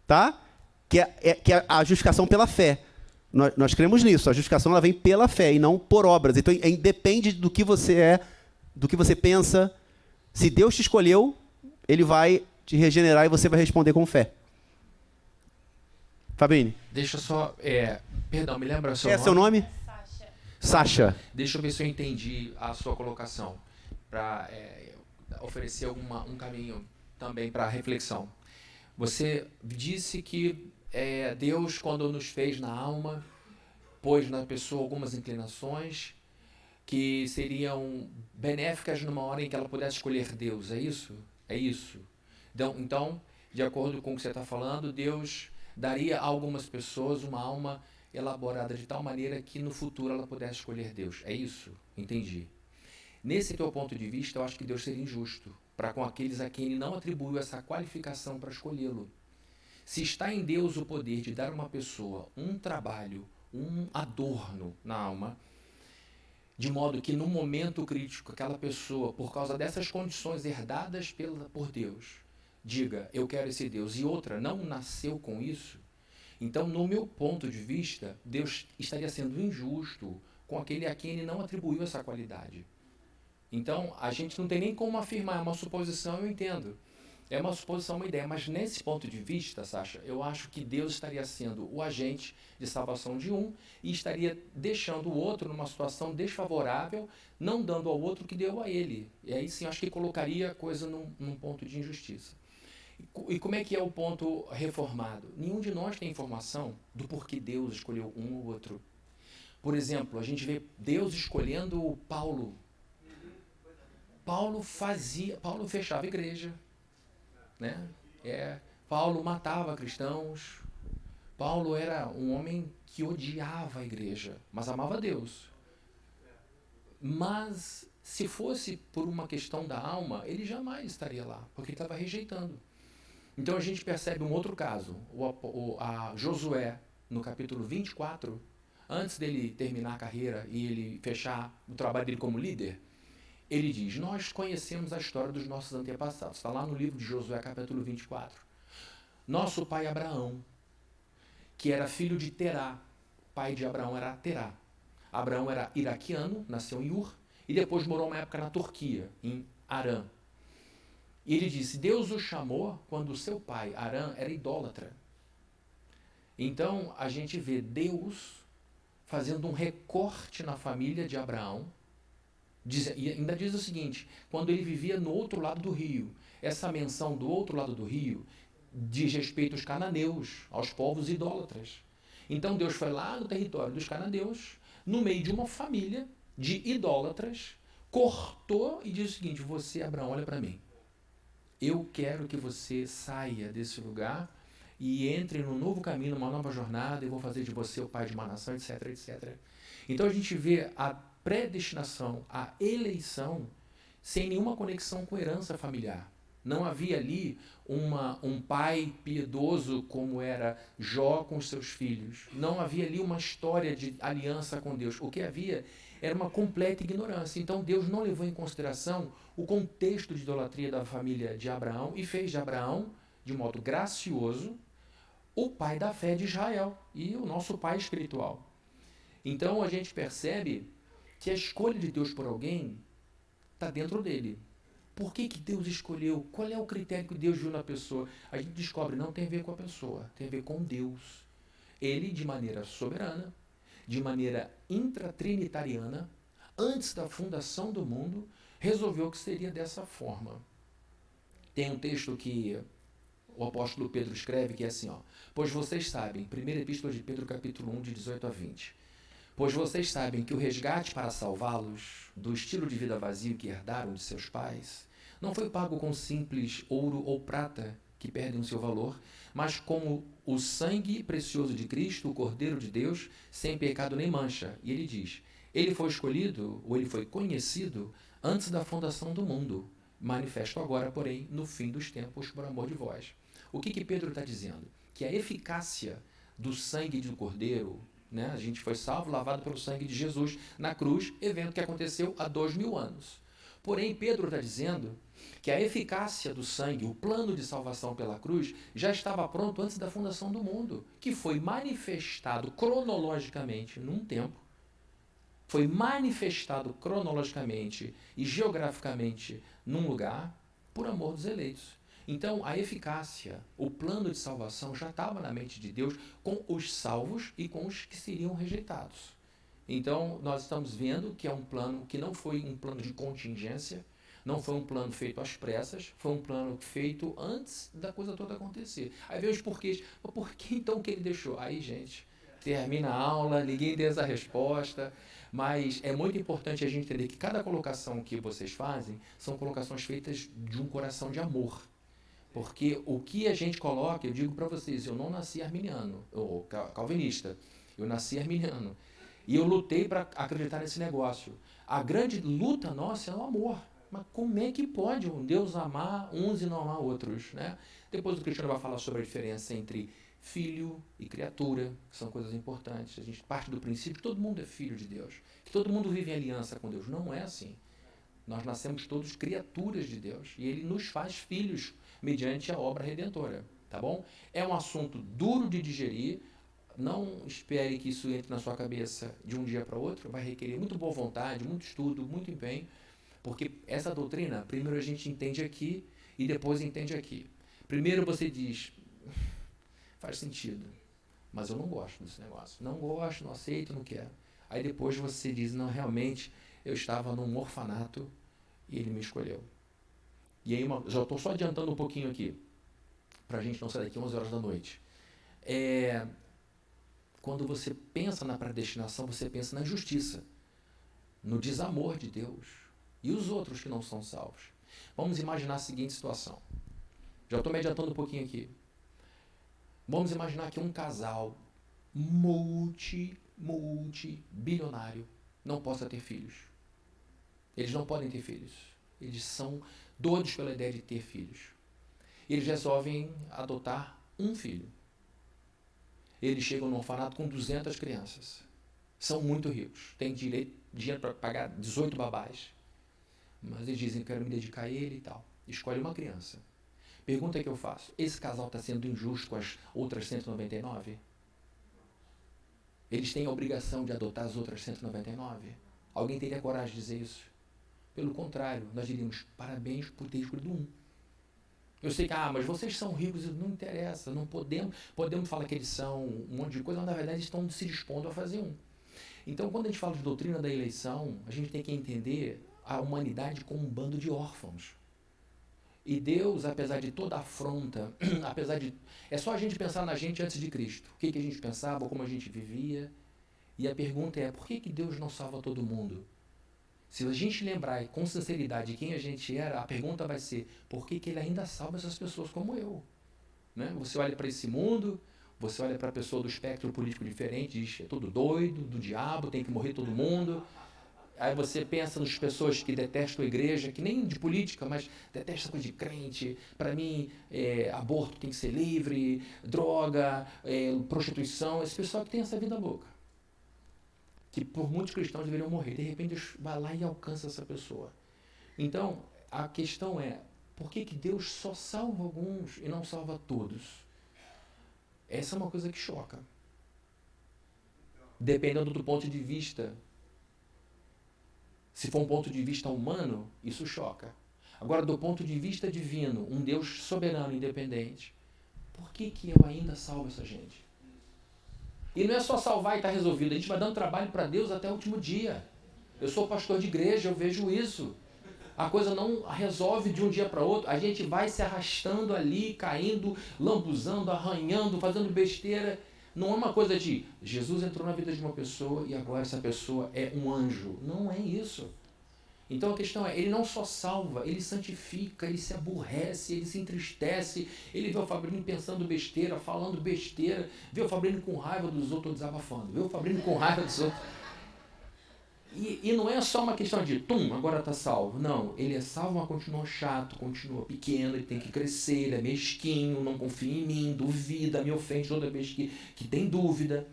Tá? Que é a justificação pela fé. Nós cremos nisso. A justificação ela vem pela fé e não por obras. Então, independe do que você é, do que você pensa. Se Deus te escolheu, Ele vai te regenerar e você vai responder com fé. Fabrini. Deixa eu só... perdão, me lembra o seu É nome? seu nome? Sacha. Deixa eu ver se eu entendi a sua colocação, para oferecer um caminho também para reflexão. Você disse que Deus, quando nos fez na alma, pôs na pessoa algumas inclinações que seriam benéficas numa hora em que ela pudesse escolher Deus. É isso? É isso. Então, de acordo com o que você está falando, Deus daria a algumas pessoas uma alma elaborada de tal maneira que no futuro ela pudesse escolher Deus. É isso? Entendi. Nesse teu ponto de vista, eu acho que Deus seria injusto para com aqueles a quem Ele não atribuiu essa qualificação para escolhê-lo. Se está em Deus o poder de dar a uma pessoa um trabalho, um adorno na alma, de modo que no momento crítico aquela pessoa, por causa dessas condições herdadas por Deus, diga, eu quero esse Deus, e outra não nasceu com isso, então, no meu ponto de vista, Deus estaria sendo injusto com aquele a quem Ele não atribuiu essa qualidade. Então, a gente não tem nem como afirmar, é uma suposição, eu entendo. É uma suposição, uma ideia, mas nesse ponto de vista, Sacha, eu acho que Deus estaria sendo o agente de salvação de um e estaria deixando o outro numa situação desfavorável, não dando ao outro o que deu a ele. E aí sim, acho que colocaria a coisa num ponto de injustiça. E como é que é o ponto reformado? Nenhum de nós tem informação do porquê Deus escolheu um ou outro. Por exemplo, a gente vê Deus escolhendo Paulo. Paulo fechava a igreja. Né? Paulo matava cristãos. Paulo era um homem que odiava a igreja, mas amava a Deus. Mas se fosse por uma questão da alma, ele jamais estaria lá, porque ele estava rejeitando. Então a gente percebe um outro caso, a Josué, no capítulo 24, antes dele terminar a carreira e ele fechar o trabalho dele como líder, ele diz, nós conhecemos a história dos nossos antepassados, está lá no livro de Josué, capítulo 24. Nosso pai Abraão, que era filho de Terá, pai de Abraão era Terá. Abraão era iraquiano, nasceu em Ur, e depois morou uma época na Turquia, em Harã. E ele disse, Deus o chamou quando o seu pai, Harã, era idólatra. Então, a gente vê Deus fazendo um recorte na família de Abraão, e ainda diz o seguinte, quando ele vivia no outro lado do rio, essa menção do outro lado do rio diz respeito aos cananeus, aos povos idólatras. Então, Deus foi lá no território dos cananeus, no meio de uma família de idólatras, cortou e disse o seguinte, você, Abraão, olha para mim. Eu quero que você saia desse lugar e entre num novo caminho, numa nova jornada, eu vou fazer de você o pai de uma nação, etc, etc. Então a gente vê a predestinação, a eleição, sem nenhuma conexão com herança familiar. Não havia ali um pai piedoso como era Jó com os seus filhos. Não havia ali uma história de aliança com Deus. O que havia era uma completa ignorância. Então Deus não levou em consideração o contexto de idolatria da família de Abraão e fez de Abraão, de modo gracioso, o pai da fé de Israel e o nosso pai espiritual. Então a gente percebe que a escolha de Deus por alguém está dentro dele. Por que Deus escolheu? Qual é o critério que Deus viu na pessoa? A gente descobre, não tem a ver com a pessoa, tem a ver com Deus. Ele, de maneira soberana, de maneira intratrinitariana, antes da fundação do mundo, resolveu que seria dessa forma. Tem um texto que o apóstolo Pedro escreve que é assim, pois vocês sabem, primeira epístola de Pedro, capítulo 1, de 18 a 20, pois vocês sabem que o resgate para salvá-los do estilo de vida vazio que herdaram de seus pais não foi pago com simples ouro ou prata, que perdem o seu valor, mas como o sangue precioso de Cristo, o Cordeiro de Deus, sem pecado nem mancha. E ele diz, ele foi escolhido, ou ele foi conhecido, antes da fundação do mundo, manifesto agora, porém, no fim dos tempos, por amor de vós. O que Pedro está dizendo? Que a eficácia do sangue do Cordeiro, né? A gente foi salvo, lavado pelo sangue de Jesus na cruz, evento que aconteceu há 2000 anos. Porém, Pedro está dizendo que a eficácia do sangue, o plano de salvação pela cruz, já estava pronto antes da fundação do mundo, que foi manifestado cronologicamente num tempo, foi manifestado cronologicamente e geograficamente num lugar, por amor dos eleitos. Então, a eficácia, o plano de salvação já estava na mente de Deus com os salvos e com os que seriam rejeitados. Então, nós estamos vendo que é um plano que não foi um plano de contingência, não foi um plano feito às pressas, foi um plano feito antes da coisa toda acontecer. Aí vem os porquês. Por que então que ele deixou? Aí, gente, termina a aula, ninguém tem essa resposta, mas é muito importante a gente entender que cada colocação que vocês fazem são colocações feitas de um coração de amor. Porque o que a gente coloca, eu digo para vocês, eu não nasci arminiano, ou calvinista, eu nasci arminiano. E eu lutei para acreditar nesse negócio. A grande luta nossa é o amor. Mas como é que pode um Deus amar uns e não amar outros, né? Depois o Cristiano vai falar sobre a diferença entre filho e criatura, que são coisas importantes. A gente parte do princípio que todo mundo é filho de Deus, que todo mundo vive em aliança com Deus. Não é assim. Nós nascemos todos criaturas de Deus e Ele nos faz filhos mediante a obra redentora, tá bom? É um assunto duro de digerir. Não espere que isso entre na sua cabeça de um dia para outro. Vai requerer muito boa vontade, muito estudo, muito empenho, porque essa doutrina, primeiro a gente entende aqui e depois entende aqui. Primeiro você diz, faz sentido, mas eu não gosto desse negócio. Não gosto, não aceito, não quero. Aí depois você diz, não, realmente, eu estava num orfanato e ele me escolheu. E aí, já estou só adiantando um pouquinho aqui, para a gente não sair daqui 11 horas da noite. Quando você pensa na predestinação, você pensa na justiça, no desamor de Deus e os outros que não são salvos. Vamos imaginar a seguinte situação. Já estou me adiantando um pouquinho aqui. Vamos imaginar que um casal multibilionário não possa ter filhos. Eles não podem ter filhos. Eles são doidos pela ideia de ter filhos. Eles resolvem adotar um filho. Eles chegam no orfanato com 200 crianças. São muito ricos. Têm dinheiro para pagar 18 babás. Mas eles dizem, quero me dedicar a ele e tal. Escolhe uma criança. Pergunta que eu faço. Esse casal está sendo injusto com as outras 199? Eles têm a obrigação de adotar as outras 199? Alguém teria coragem de dizer isso? Pelo contrário, nós diríamos, parabéns por ter escolhido um. Eu sei que, mas vocês são ricos, não interessa, não podemos falar que eles são um monte de coisa, mas na verdade eles estão se dispondo a fazer um. Então, quando a gente fala de doutrina da eleição, a gente tem que entender a humanidade como um bando de órfãos. E Deus, apesar de toda a afronta, é só a gente pensar na gente antes de Cristo. O que a gente pensava, como a gente vivia. E a pergunta é, por que Deus não salva todo mundo? Se a gente lembrar com sinceridade quem a gente era, a pergunta vai ser, por que Ele ainda salva essas pessoas como eu? Né? Você olha para esse mundo, você olha para a pessoa do espectro político diferente, diz, é tudo doido, do diabo, tem que morrer todo mundo. Aí você pensa nas pessoas que detestam a igreja, que nem de política, mas detestam coisa de crente. Para mim, aborto tem que ser livre, droga, prostituição. Esse pessoal que tem essa vida louca. Que por muitos cristãos deveriam morrer. De repente, Deus vai lá e alcança essa pessoa. Então, a questão é, por que Deus só salva alguns e não salva todos? Essa é uma coisa que choca. Dependendo do ponto de vista. Se for um ponto de vista humano, isso choca. Agora, do ponto de vista divino, um Deus soberano e independente, por que eu ainda salvo essa gente? E não é só salvar e está resolvido. A gente vai dando trabalho para Deus até o último dia. Eu sou pastor de igreja, eu vejo isso. A coisa não resolve de um dia para outro. A gente vai se arrastando ali, caindo, lambuzando, arranhando, fazendo besteira. Não é uma coisa de Jesus entrou na vida de uma pessoa e agora essa pessoa é um anjo. Não é isso. Então a questão é, ele não só salva, ele santifica, ele se aborrece, ele se entristece, ele vê o Fabrício pensando besteira, falando besteira, vê o Fabrício com raiva dos outros, desabafando, vê o Fabrício com raiva dos outros. E não é só uma questão de, agora está salvo. Não, ele é salvo, mas continua chato, continua pequeno, ele tem que crescer, ele é mesquinho, não confia em mim, duvida, me ofende toda vez que tem dúvida.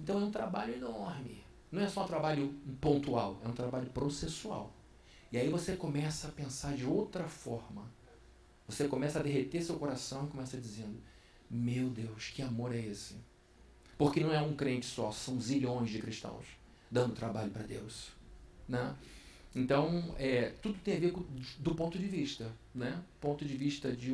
Então é um trabalho enorme. Não é só um trabalho pontual, é um trabalho processual. E aí você começa a pensar de outra forma. Você começa a derreter seu coração e começa dizendo, meu Deus, que amor é esse? Porque não é um crente só, são zilhões de cristãos dando trabalho para Deus, né? Então, tudo tem a ver do ponto de vista, né? Ponto de vista de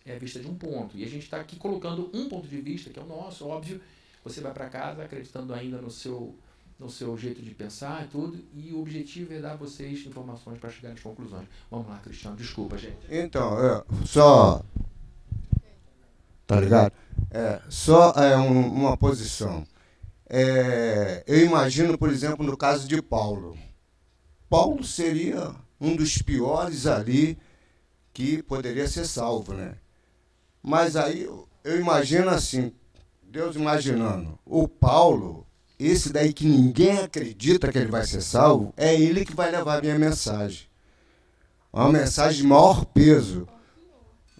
a vista de um ponto. E a gente está aqui colocando um ponto de vista, que é o nosso, óbvio. Você vai para casa acreditando ainda no seu jeito de pensar e tudo, e o objetivo é dar a vocês informações para chegar às conclusões. Vamos lá, Cristiano, desculpa, gente. Então, tá ligado? Uma posição. Eu imagino, por exemplo, no caso de Paulo. Paulo seria um dos piores ali que poderia ser salvo, né? Mas aí eu imagino assim, Deus imaginando, o Paulo, esse daí que ninguém acredita que ele vai ser salvo, é ele que vai levar a minha mensagem. Uma mensagem de maior peso.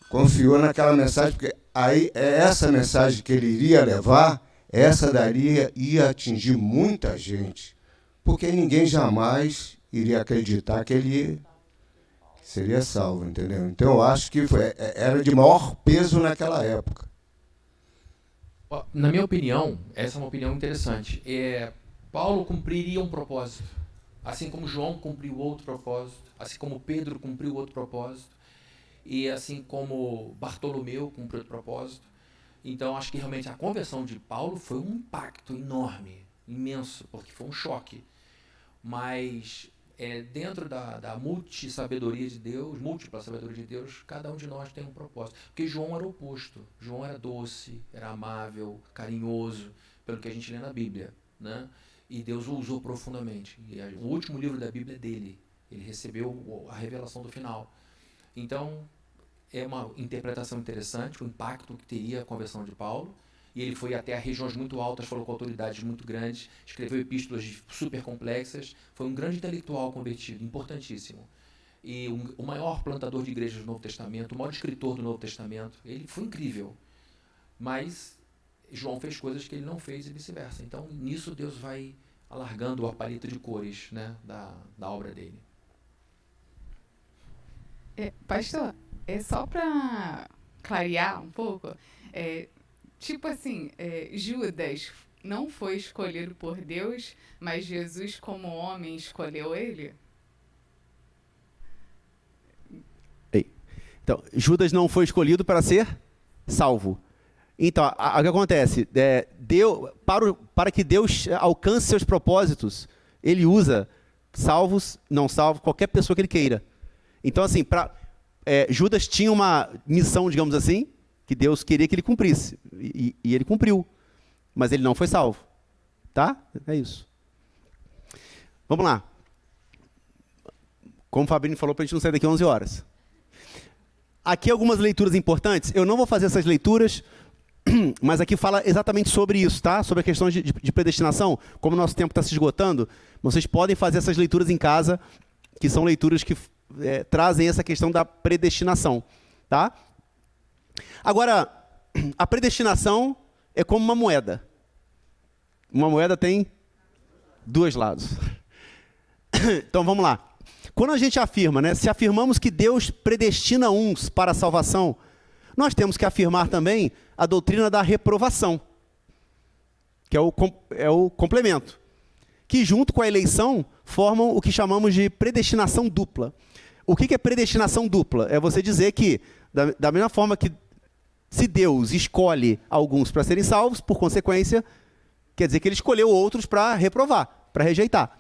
Confiou naquela mensagem, porque aí é essa mensagem que ele iria levar. Essa daria ia atingir muita gente, porque ninguém jamais iria acreditar que ele seria salvo, entendeu? Então eu acho que era de maior peso naquela época. Na minha opinião, essa é uma opinião interessante. Paulo cumpriria um propósito, assim como João cumpriu outro propósito, assim como Pedro cumpriu outro propósito, e assim como Bartolomeu cumpriu outro propósito. Então, acho que realmente a conversão de Paulo foi um impacto enorme, imenso, porque foi um choque. Mas, dentro da multissabedoria de Deus, múltipla sabedoria de Deus, cada um de nós tem um propósito. Porque João era o oposto. João era doce, era amável, carinhoso, pelo que a gente lê na Bíblia, né? E Deus o usou profundamente. E o último livro da Bíblia é dele. Ele recebeu a revelação do final. Então, é uma interpretação interessante, o impacto que teria a conversão de Paulo. E ele foi até a regiões muito altas, falou com autoridades muito grandes, escreveu epístolas super complexas. Foi um grande intelectual convertido, importantíssimo. E o maior plantador de igrejas do Novo Testamento, o maior escritor do Novo Testamento. Ele foi incrível. Mas João fez coisas que ele não fez e vice-versa. Então, nisso Deus vai alargando a paleta de cores, né, da obra dele. Pastor, só para clarear um pouco, tipo assim, Judas não foi escolhido por Deus, mas Jesus como homem escolheu ele? Então, Judas não foi escolhido para ser salvo. Então, o que acontece? Para que Deus alcance seus propósitos, ele usa salvos, não salvos, qualquer pessoa que ele queira. Então, assim, Judas tinha uma missão, digamos assim, que Deus queria que ele cumprisse. E ele cumpriu. Mas ele não foi salvo. Tá? É isso. Vamos lá. Como o Fabrício falou, para a gente não sair daqui 11 horas. Aqui algumas leituras importantes. Eu não vou fazer essas leituras, mas aqui fala exatamente sobre isso, tá? Sobre a questão de predestinação. Como o nosso tempo está se esgotando, vocês podem fazer essas leituras em casa, que são leituras que trazem essa questão da predestinação, tá? Agora, a predestinação é como uma moeda. Uma moeda tem dois lados. Então, vamos lá. Quando a gente afirma, né, se afirmamos que Deus predestina uns para a salvação, nós temos que afirmar também a doutrina da reprovação, que é o complemento, que junto com a eleição formam o que chamamos de predestinação dupla. O que é predestinação dupla? É você dizer que, da mesma forma que se Deus escolhe alguns para serem salvos, por consequência, quer dizer que ele escolheu outros para reprovar, para rejeitar.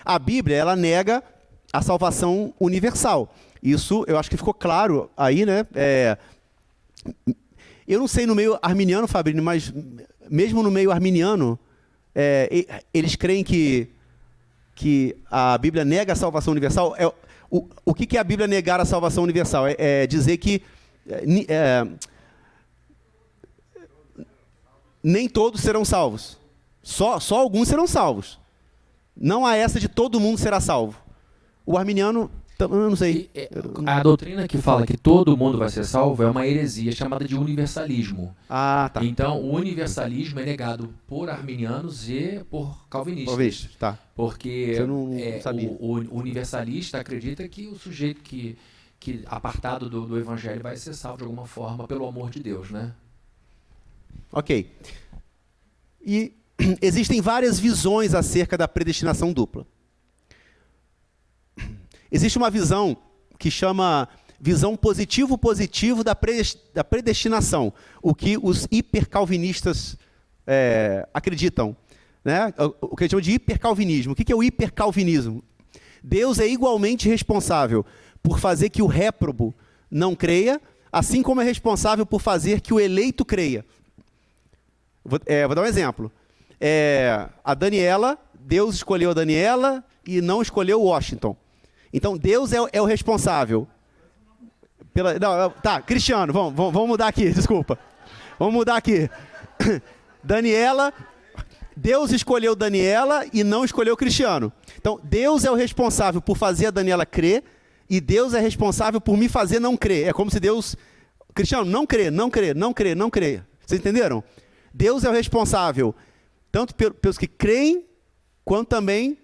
A Bíblia, ela nega a salvação universal. Isso, eu acho que ficou claro aí, né? Eu não sei no meio arminiano, Fabrício, mas mesmo no meio arminiano, eles creem que que a Bíblia nega a salvação universal, o que é a Bíblia negar a salvação universal? É dizer que nem todos serão salvos. Só alguns serão salvos. Não há essa de todo mundo será salvo. O arminiano, eu não sei. A doutrina que fala que todo mundo vai ser salvo é uma heresia chamada de universalismo. Ah, tá. Então, o universalismo é negado por arminianos e por calvinistas. Tá. Porque eu não sabia. O universalista acredita que o sujeito que apartado do evangelho vai ser salvo de alguma forma pelo amor de Deus, né? Ok. E existem várias visões acerca da predestinação dupla. Existe uma visão que chama visão positivo-positivo da predestinação, o que os hipercalvinistas acreditam. Né? O que eles chamam de hipercalvinismo. O que é o hipercalvinismo? Deus é igualmente responsável por fazer que o réprobo não creia, assim como é responsável por fazer que o eleito creia. Vou dar um exemplo. A Daniela, Deus escolheu a Daniela e não escolheu o Washington. Então, Deus é o responsável. Tá, Cristiano, vamos mudar aqui, desculpa. Vamos mudar aqui. Daniela, Deus escolheu Daniela e não escolheu Cristiano. Então, Deus é o responsável por fazer a Daniela crer e Deus é responsável por me fazer não crer. É como se Deus... Cristiano, não crer. Vocês entenderam? Deus é o responsável tanto pelos que creem, quanto também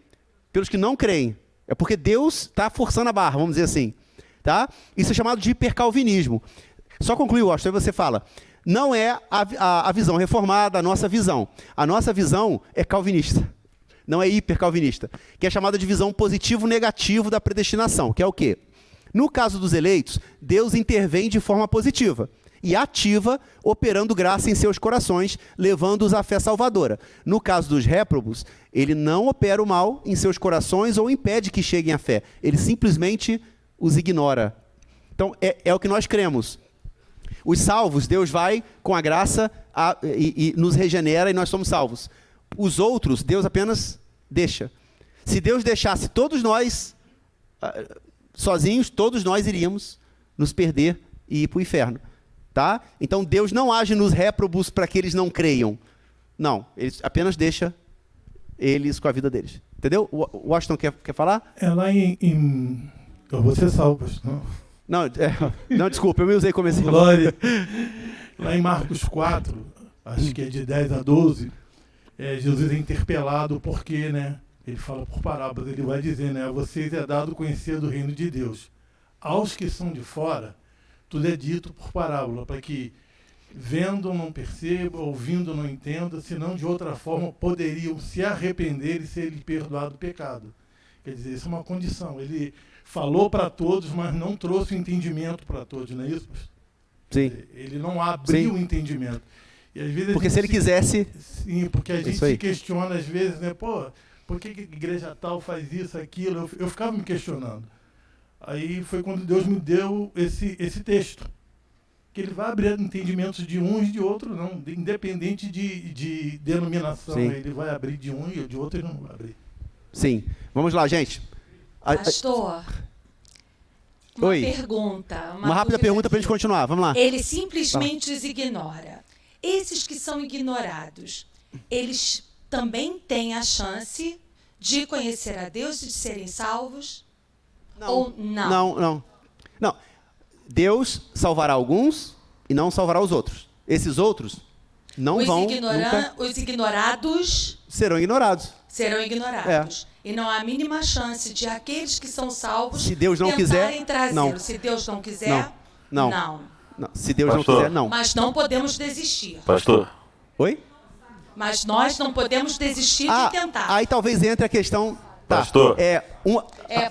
pelos que não creem. É porque Deus está forçando a barra, vamos dizer assim. Tá? Isso é chamado de hipercalvinismo. Só concluir, Washington, aí você fala. Não é a visão reformada, a nossa visão. A nossa visão é calvinista. Não é hipercalvinista. Que é chamada de visão positivo-negativo da predestinação. Que é o quê? No caso dos eleitos, Deus intervém de forma positiva e ativa, operando graça em seus corações, levando-os à fé salvadora. No caso dos réprobos, ele não opera o mal em seus corações ou impede que cheguem à fé. Ele simplesmente os ignora. Então, é o que nós cremos. Os salvos, Deus vai com a graça e nos regenera e nós somos salvos. Os outros, Deus apenas deixa. Se Deus deixasse todos nós sozinhos, todos nós iríamos nos perder e ir para o inferno. Tá? Então Deus não age nos réprobos para que eles não creiam. Não, ele apenas deixa eles com a vida deles. Entendeu? O Washington quer falar? É lá em... Eu vou ser salvo, não? Não, desculpa, eu me usei como exemplo. Glória. Lá em Marcos 4, acho que é de 10 a 12, Jesus é interpelado porque, né, ele fala por parábolas, ele vai dizer, né, a vocês é dado conhecer do reino de Deus. Aos que são de fora, tudo é dito por parábola, para que vendo não percebam, ouvindo não entendam, senão de outra forma poderiam se arrepender e ser perdoado o pecado. Quer dizer, isso é uma condição. Ele falou para todos, mas não trouxe o entendimento para todos, não é isso? Sim. Ele não abriu o entendimento. E às vezes porque se ele quisesse... Sim, porque a gente se questiona às vezes, né? Pô, por que a igreja tal faz isso, aquilo? Eu ficava me questionando. Aí foi quando Deus me deu esse texto. Que ele vai abrir entendimentos de uns e de outros, não. Independente de denominação. Sim. Ele vai abrir de um e de outro ele não vai abrir. Sim. Vamos lá, gente. Pastor, uma pergunta. Uma rápida pergunta para a gente continuar. Vamos lá. Ele simplesmente os ignora. Esses que são ignorados, eles também têm a chance de conhecer a Deus e de serem salvos? Não. Ou não? Não. Deus salvará alguns e não salvará os outros. Esses outros não vão... Os ignorados... Serão ignorados. E não há a mínima chance de aqueles que são salvos se Deus não quiser, trazê-lo. Não. Se Deus não quiser, não. Se Deus não quiser, não. Mas não podemos desistir. Pastor. Oi? Mas nós não podemos desistir de tentar. Aí talvez entre a questão... Tá, Pastor.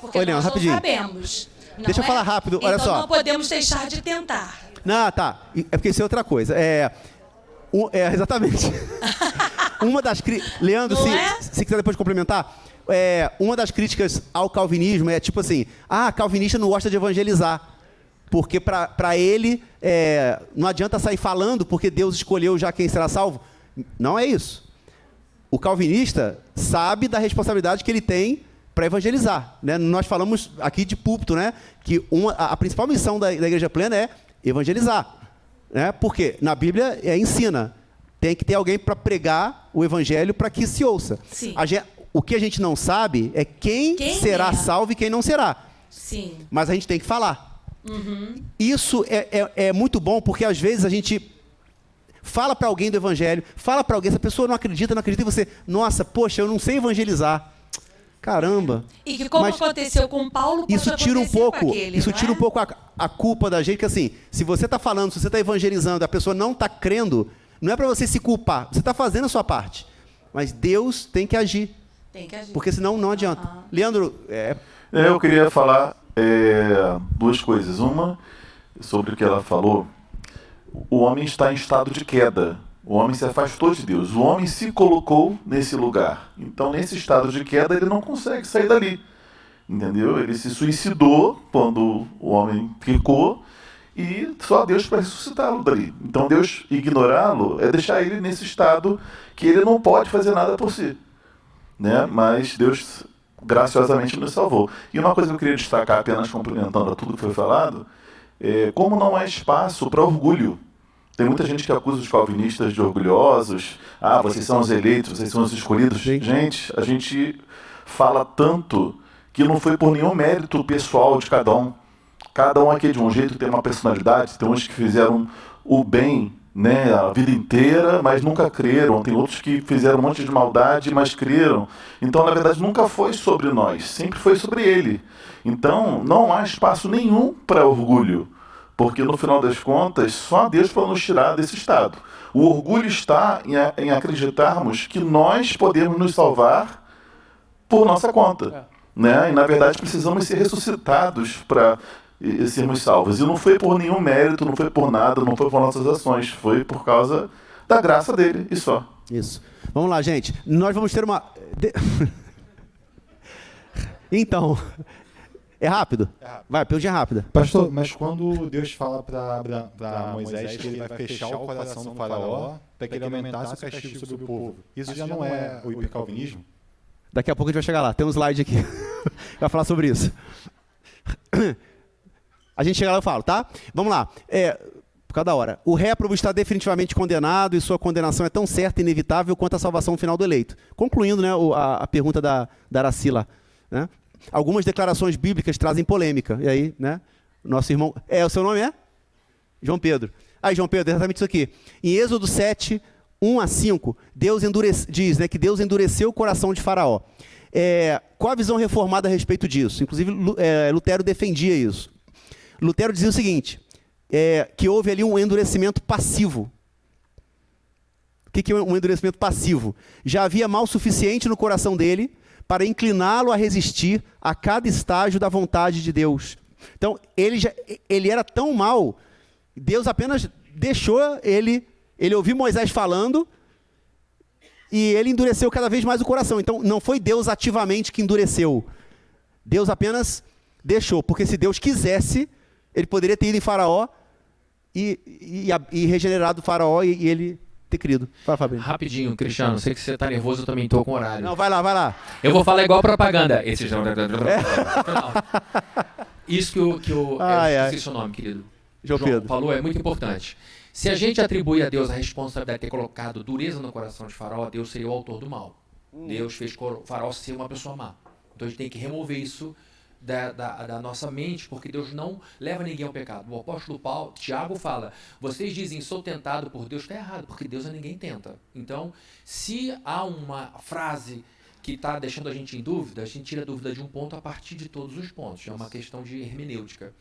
Porque nós não sabemos. Deixa eu falar rápido, olha só. Então não podemos deixar de tentar. Não, tá. É porque isso é outra coisa. Exatamente. Uma das Leandro, se quiser depois complementar, uma das críticas ao calvinismo é tipo assim, calvinista não gosta de evangelizar, porque para ele não adianta sair falando porque Deus escolheu já quem será salvo. Não é isso. O calvinista sabe da responsabilidade que ele tem para evangelizar, né? Nós falamos aqui de púlpito, né? Que a principal missão da Igreja Plena é evangelizar, né? Porque na Bíblia ensina, tem que ter alguém para pregar o evangelho para que se ouça. Sim. O que a gente não sabe é quem será salvo e quem não será. Sim. Mas a gente tem que falar. Isso é muito bom, porque às vezes a gente fala para alguém do evangelho, fala para alguém, essa pessoa não acredita, e você, nossa, poxa, eu não sei evangelizar. Caramba. E que como aconteceu com Paulo, pode isso tira um pouco, aquele, isso tira um pouco a culpa da gente, que assim, se você está falando, se você está evangelizando, a pessoa não está crendo, não é para você se culpar, você está fazendo a sua parte. Mas Deus tem que agir. Tem que agir. Porque senão não adianta. Leandro, eu queria falar duas coisas. Uma, sobre o que ela falou, o homem está em estado de queda. O homem se afastou de Deus. O homem se colocou nesse lugar. Então, nesse estado de queda, ele não consegue sair dali. Entendeu? Ele se suicidou quando o homem ficou e só Deus para ressuscitá-lo dali. Então, Deus ignorá-lo é deixar ele nesse estado que ele não pode fazer nada por si. Né? Mas Deus graciosamente nos salvou. E uma coisa que eu queria destacar, apenas complementando a tudo que foi falado, como não há espaço para orgulho. Tem muita gente que acusa os calvinistas de orgulhosos. Ah, vocês são os eleitos, vocês são os escolhidos. Gente, a gente fala tanto que não foi por nenhum mérito pessoal de cada um. Cada um aqui de um jeito tem uma personalidade. Tem uns que fizeram o bem, né, a vida inteira, mas nunca creram. Tem outros que fizeram um monte de maldade, mas creram. Então, na verdade, nunca foi sobre nós. Sempre foi sobre ele. Então, não há espaço nenhum para orgulho. Porque, no final das contas, só Deus pode nos tirar desse estado. O orgulho está em acreditarmos que nós podemos nos salvar por nossa conta. Né? E, na verdade, precisamos ser ressuscitados para sermos salvos. E não foi por nenhum mérito, não foi por nada, não foi por nossas ações. Foi por causa da graça dele e só. Isso. Vamos lá, gente. Nós vamos ter uma... Então... É rápido? Vai, pergunta rápida. Pastor, mas quando Deus fala para Moisés que ele vai fechar o coração do faraó para que ele aumentasse o castigo sobre o povo, isso já não é o hipercalvinismo? Daqui a pouco a gente vai chegar lá. Tem um slide aqui. Vai falar sobre isso. A gente chega lá e eu falo, tá? Vamos lá. Por cada hora. O réprobo está definitivamente condenado e sua condenação é tão certa e inevitável quanto a salvação final do eleito. Concluindo, né, a pergunta da Aracila, né? Algumas declarações bíblicas trazem polêmica. E aí, né? Nosso irmão... o seu nome é? João Pedro. Aí, João Pedro, exatamente isso aqui. Em Êxodo 7, 1 a 5, diz, né, que Deus endureceu o coração de Faraó. Qual a visão reformada a respeito disso? Inclusive, Lutero defendia isso. Lutero dizia o seguinte, que houve ali um endurecimento passivo. O que é um endurecimento passivo? Já havia mal suficiente no coração dele para incliná-lo a resistir a cada estágio da vontade de Deus. Então, ele era tão mau, Deus apenas deixou ele ouviu Moisés falando e ele endureceu cada vez mais o coração. Então, não foi Deus ativamente que endureceu. Deus apenas deixou, porque se Deus quisesse, ele poderia ter ido em Faraó e regenerado o Faraó e ele... ter crido. Fala, Fabinho. Rapidinho, Cristiano, sei que você tá nervoso, eu também tô com horário. Não, vai lá. Eu vou falar igual propaganda. Isso que eu esqueci seu nome, querido. João Pedro falou é muito importante. Se a gente atribui a Deus a responsabilidade de ter colocado dureza no coração de Faraó, Deus seria o autor do mal. Deus fez o Faraó ser uma pessoa má. Então a gente tem que remover isso da nossa mente, porque Deus não leva ninguém ao pecado. O apóstolo Tiago fala, vocês dizem, sou tentado por Deus, está errado, porque Deus a ninguém tenta. Então, se há uma frase que está deixando a gente em dúvida, a gente tira a dúvida de um ponto a partir de todos os pontos. É uma questão de hermenêutica.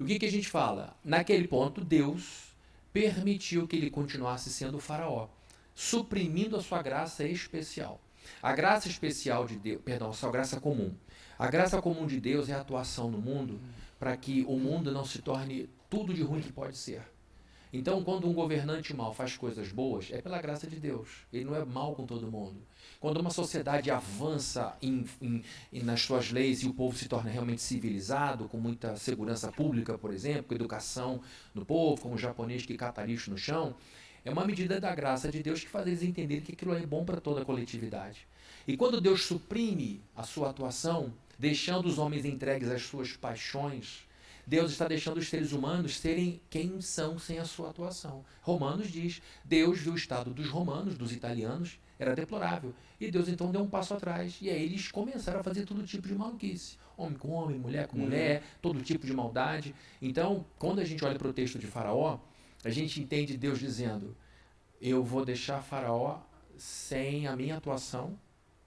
E o que a gente fala? Naquele ponto, Deus permitiu que ele continuasse sendo o faraó, suprimindo a sua graça especial. A graça especial de Deus, perdão, a sua graça comum. A graça comum de Deus é a atuação no mundo para que o mundo não se torne tudo de ruim que pode ser. Então, quando um governante mau faz coisas boas, é pela graça de Deus. Ele não é mau com todo mundo. Quando uma sociedade avança nas suas leis e o povo se torna realmente civilizado, com muita segurança pública, por exemplo, com educação no povo, como o japonês que cata lixo no chão, é uma medida da graça de Deus que faz eles entenderem que aquilo é bom para toda a coletividade. E quando Deus suprime a sua atuação, deixando os homens entregues às suas paixões, Deus está deixando os seres humanos serem quem são sem a sua atuação. Romanos diz, Deus viu o estado dos romanos, dos italianos, era deplorável. E Deus então deu um passo atrás. E aí eles começaram a fazer todo tipo de maluquice. Homem com homem, mulher com mulher, todo tipo de maldade. Então, quando a gente olha para o texto de Faraó, a gente entende Deus dizendo, eu vou deixar Faraó sem a minha atuação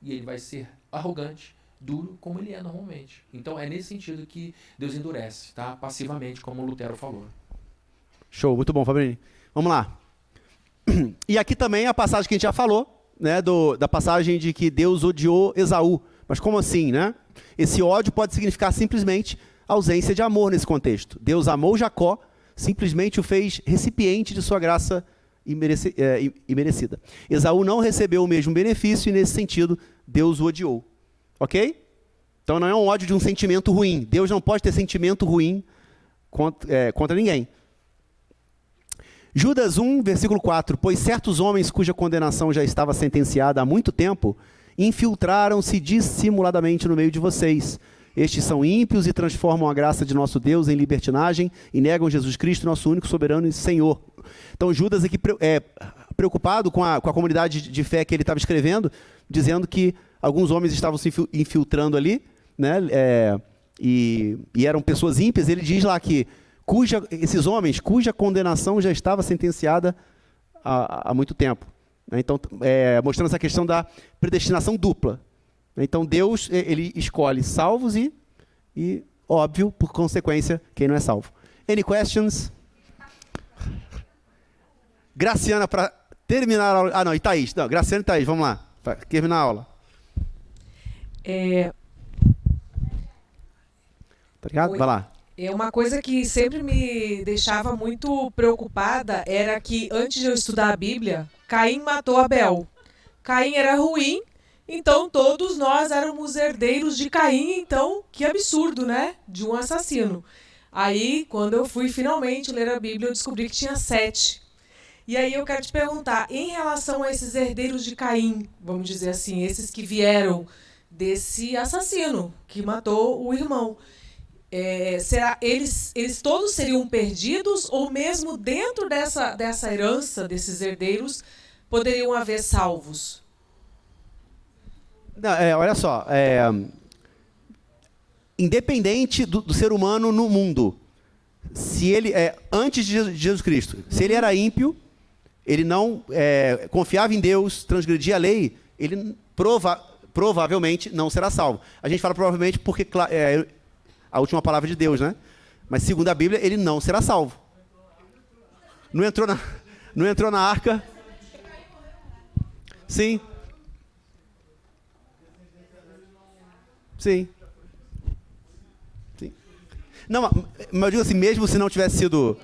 e ele vai ser arrogante, duro, como ele é normalmente. Então, é nesse sentido que Deus endurece, tá? Passivamente, como o Lutero falou. Show, muito bom, Fabrini. Vamos lá. E aqui também a passagem que a gente já falou, né, da passagem de que Deus odiou Esaú. Mas como assim, né? Esse ódio pode significar simplesmente ausência de amor nesse contexto. Deus amou Jacó, simplesmente o fez recipiente de sua graça imerecida. Esaú não recebeu o mesmo benefício e, nesse sentido, Deus o odiou. Ok? Então não é um ódio de um sentimento ruim. Deus não pode ter sentimento ruim contra ninguém. Judas 1, versículo 4. Pois certos homens cuja condenação já estava sentenciada há muito tempo, infiltraram-se dissimuladamente no meio de vocês. Estes são ímpios e transformam a graça de nosso Deus em libertinagem e negam Jesus Cristo, nosso único soberano e Senhor. Então Judas aqui preocupado com a comunidade de fé que ele estava escrevendo, dizendo que alguns homens estavam se infiltrando ali, né, e eram pessoas ímpias. Ele diz lá que esses homens cuja condenação já estava sentenciada há muito tempo. Então, mostrando essa questão da predestinação dupla. Então, Deus ele escolhe salvos e, óbvio, por consequência, quem não é salvo. Any questions? Graciana, para terminar a aula... Ah, não, e Thaís. Não, Graciana e Thaís, vamos lá. Para terminar a aula. Tá ligado? Oi. Vai lá. Uma coisa que sempre me deixava muito preocupada era que, antes de eu estudar a Bíblia, Caim matou Abel. Caim era ruim, então todos nós éramos herdeiros de Caim, então que absurdo, né? De um assassino. Aí, quando eu fui finalmente ler a Bíblia, eu descobri que tinha 7. E aí eu quero te perguntar, em relação a esses herdeiros de Caim, vamos dizer assim, esses que vieram desse assassino que matou o irmão, será eles todos seriam perdidos ou mesmo dentro dessa herança desses herdeiros poderiam haver salvos? Não, olha só, independente do ser humano no mundo, se ele antes de Jesus Cristo, se ele era ímpio, ele não confiava em Deus, transgredia a lei, ele provavelmente não será salvo. A gente fala provavelmente porque a última palavra de Deus, né? Mas segundo a Bíblia, ele não será salvo. Não entrou na arca. Sim. Sim. Sim. Não, mas eu digo assim, mesmo se não tivesse sido...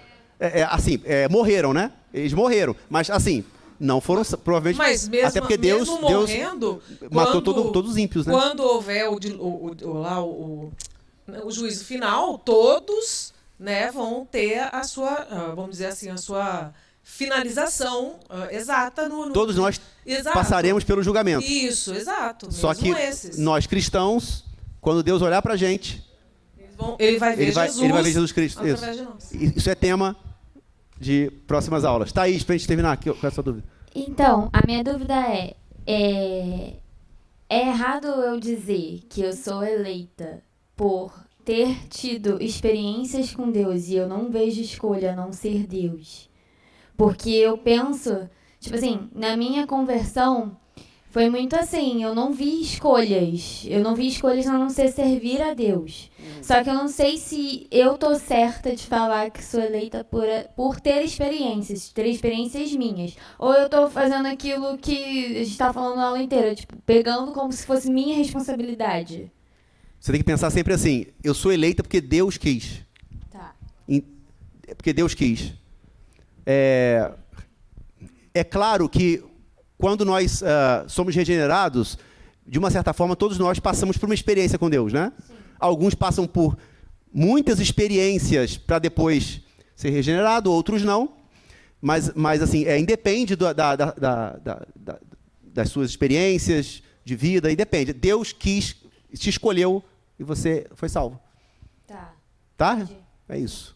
morreram, né? Eles morreram. Mas, assim, não foram provavelmente... Mas mesmo, até porque Deus morrendo, matou todos os ímpios, né? Quando houver o juízo final, todos, né, vão ter a sua, vamos dizer assim, a sua finalização exata no... Todos nós passaremos pelo julgamento. Isso, exato. Só que nós cristãos, quando Deus olhar pra gente, ele vai ver Jesus Cristo. Isso é tema de próximas aulas. Thaís, pra gente terminar aqui com essa dúvida. Então, a minha dúvida é errado eu dizer que eu sou eleita por ter tido experiências com Deus e eu não vejo escolha a não ser Deus. Porque eu penso, tipo assim, na minha conversão, foi muito assim, eu não vi escolhas. Eu não vi escolhas a não ser servir a Deus. Só que eu não sei se eu tô certa de falar que sou eleita por ter experiências minhas. Ou eu tô fazendo aquilo que a gente tá falando a aula inteira, tipo, pegando como se fosse minha responsabilidade. Você tem que pensar sempre assim, eu sou eleita porque Deus quis. Tá. Porque Deus quis. É claro que quando nós somos regenerados, de uma certa forma, todos nós passamos por uma experiência com Deus, né? Sim. Alguns passam por muitas experiências para depois ser regenerado, outros não. Mas assim, independe das suas experiências, de vida, e depende. Deus te escolheu e você foi salvo. Tá. Tá? Entendi. É isso.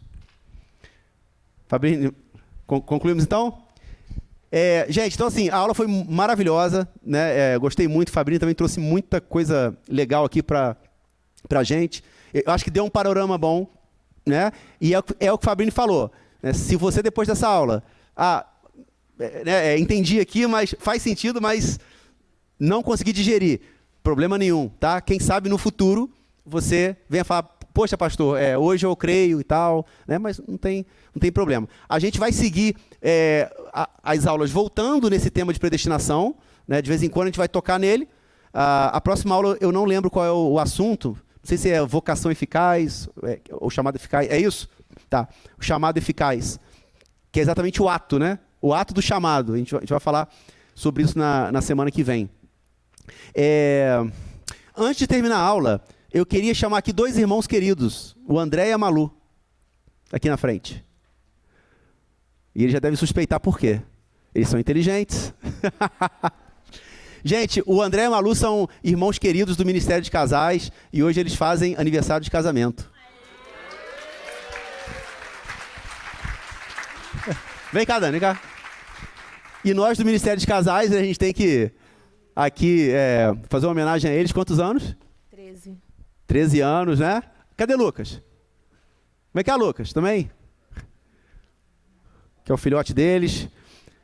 Fabrício, concluímos então? Gente, então assim, a aula foi maravilhosa, né? Gostei muito, o Fabrício também trouxe muita coisa legal aqui pra gente. Eu acho que deu um panorama bom, né? E é o que o Fabrício falou, né? Se você depois dessa aula, entendi aqui, mas faz sentido, mas não consegui digerir, problema nenhum, tá? Quem sabe no futuro você venha falar, poxa, pastor, hoje eu creio e tal, né? Mas não tem problema. A gente vai seguir as aulas voltando nesse tema de predestinação, né? De vez em quando a gente vai tocar nele. A próxima aula eu não lembro qual é o assunto, não sei se é vocação eficaz, ou chamado eficaz, é isso? Tá, o chamado eficaz, que é exatamente o ato, né? O ato do chamado. A gente vai falar sobre isso na semana que vem. Antes de terminar a aula, eu queria chamar aqui 2 irmãos queridos, o André e a Malu, aqui na frente. E eles já devem suspeitar por quê. Eles são inteligentes. Gente, o André e a Malu são irmãos queridos do Ministério de Casais e hoje eles fazem aniversário de casamento. Vem cá, Dani, vem cá. E nós do Ministério de Casais, a gente tem que aqui fazer uma homenagem a eles. Quantos anos? 13. 13 anos, né? Cadê Lucas? Vem cá, Lucas, também? Que é o filhote deles.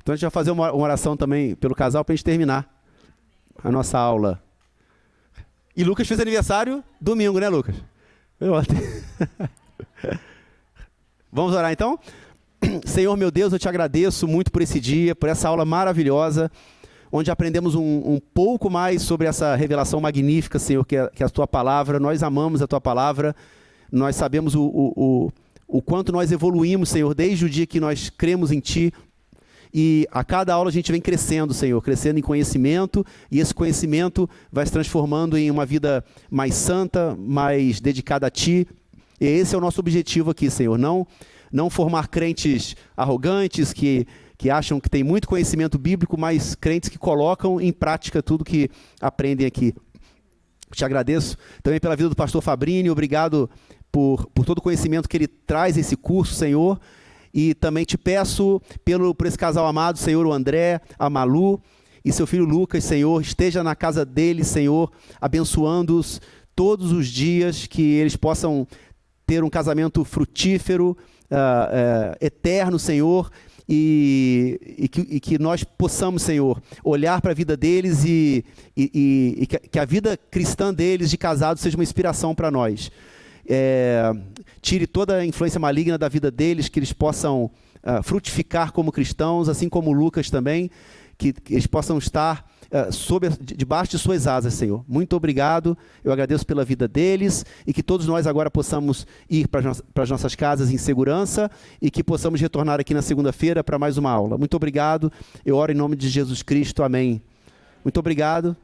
Então a gente vai fazer uma oração também pelo casal para a gente terminar a nossa aula. E Lucas fez aniversário domingo, né, Lucas? Vamos orar então? Senhor, meu Deus, eu te agradeço muito por esse dia, por essa aula maravilhosa, onde aprendemos um pouco mais sobre essa revelação magnífica, Senhor, que é a Tua Palavra. Nós amamos a Tua Palavra, nós sabemos o quanto nós evoluímos, Senhor, desde o dia que nós cremos em Ti. E a cada aula a gente vem crescendo, Senhor, crescendo em conhecimento, e esse conhecimento vai se transformando em uma vida mais santa, mais dedicada a Ti. E esse é o nosso objetivo aqui, Senhor, não formar crentes arrogantes que acham que tem muito conhecimento bíblico, mas crentes que colocam em prática tudo que aprendem aqui. Te agradeço também pela vida do pastor Fabrini, obrigado por todo o conhecimento que ele traz esse curso, Senhor. E também te peço por esse casal amado, Senhor, o André, a Malu e seu filho Lucas, Senhor, esteja na casa deles, Senhor, abençoando-os todos os dias, que eles possam ter um casamento frutífero, eterno, Senhor, e que nós possamos, Senhor, olhar para a vida deles e que a vida cristã deles de casado seja uma inspiração para nós. Tire toda a influência maligna da vida deles, que eles possam frutificar como cristãos, assim como o Lucas também, que eles possam estar debaixo de suas asas, Senhor. Muito obrigado, eu agradeço pela vida deles e que todos nós agora possamos ir para as nossas casas em segurança e que possamos retornar aqui na segunda-feira para mais uma aula. Muito obrigado, eu oro em nome de Jesus Cristo, amém. Muito obrigado.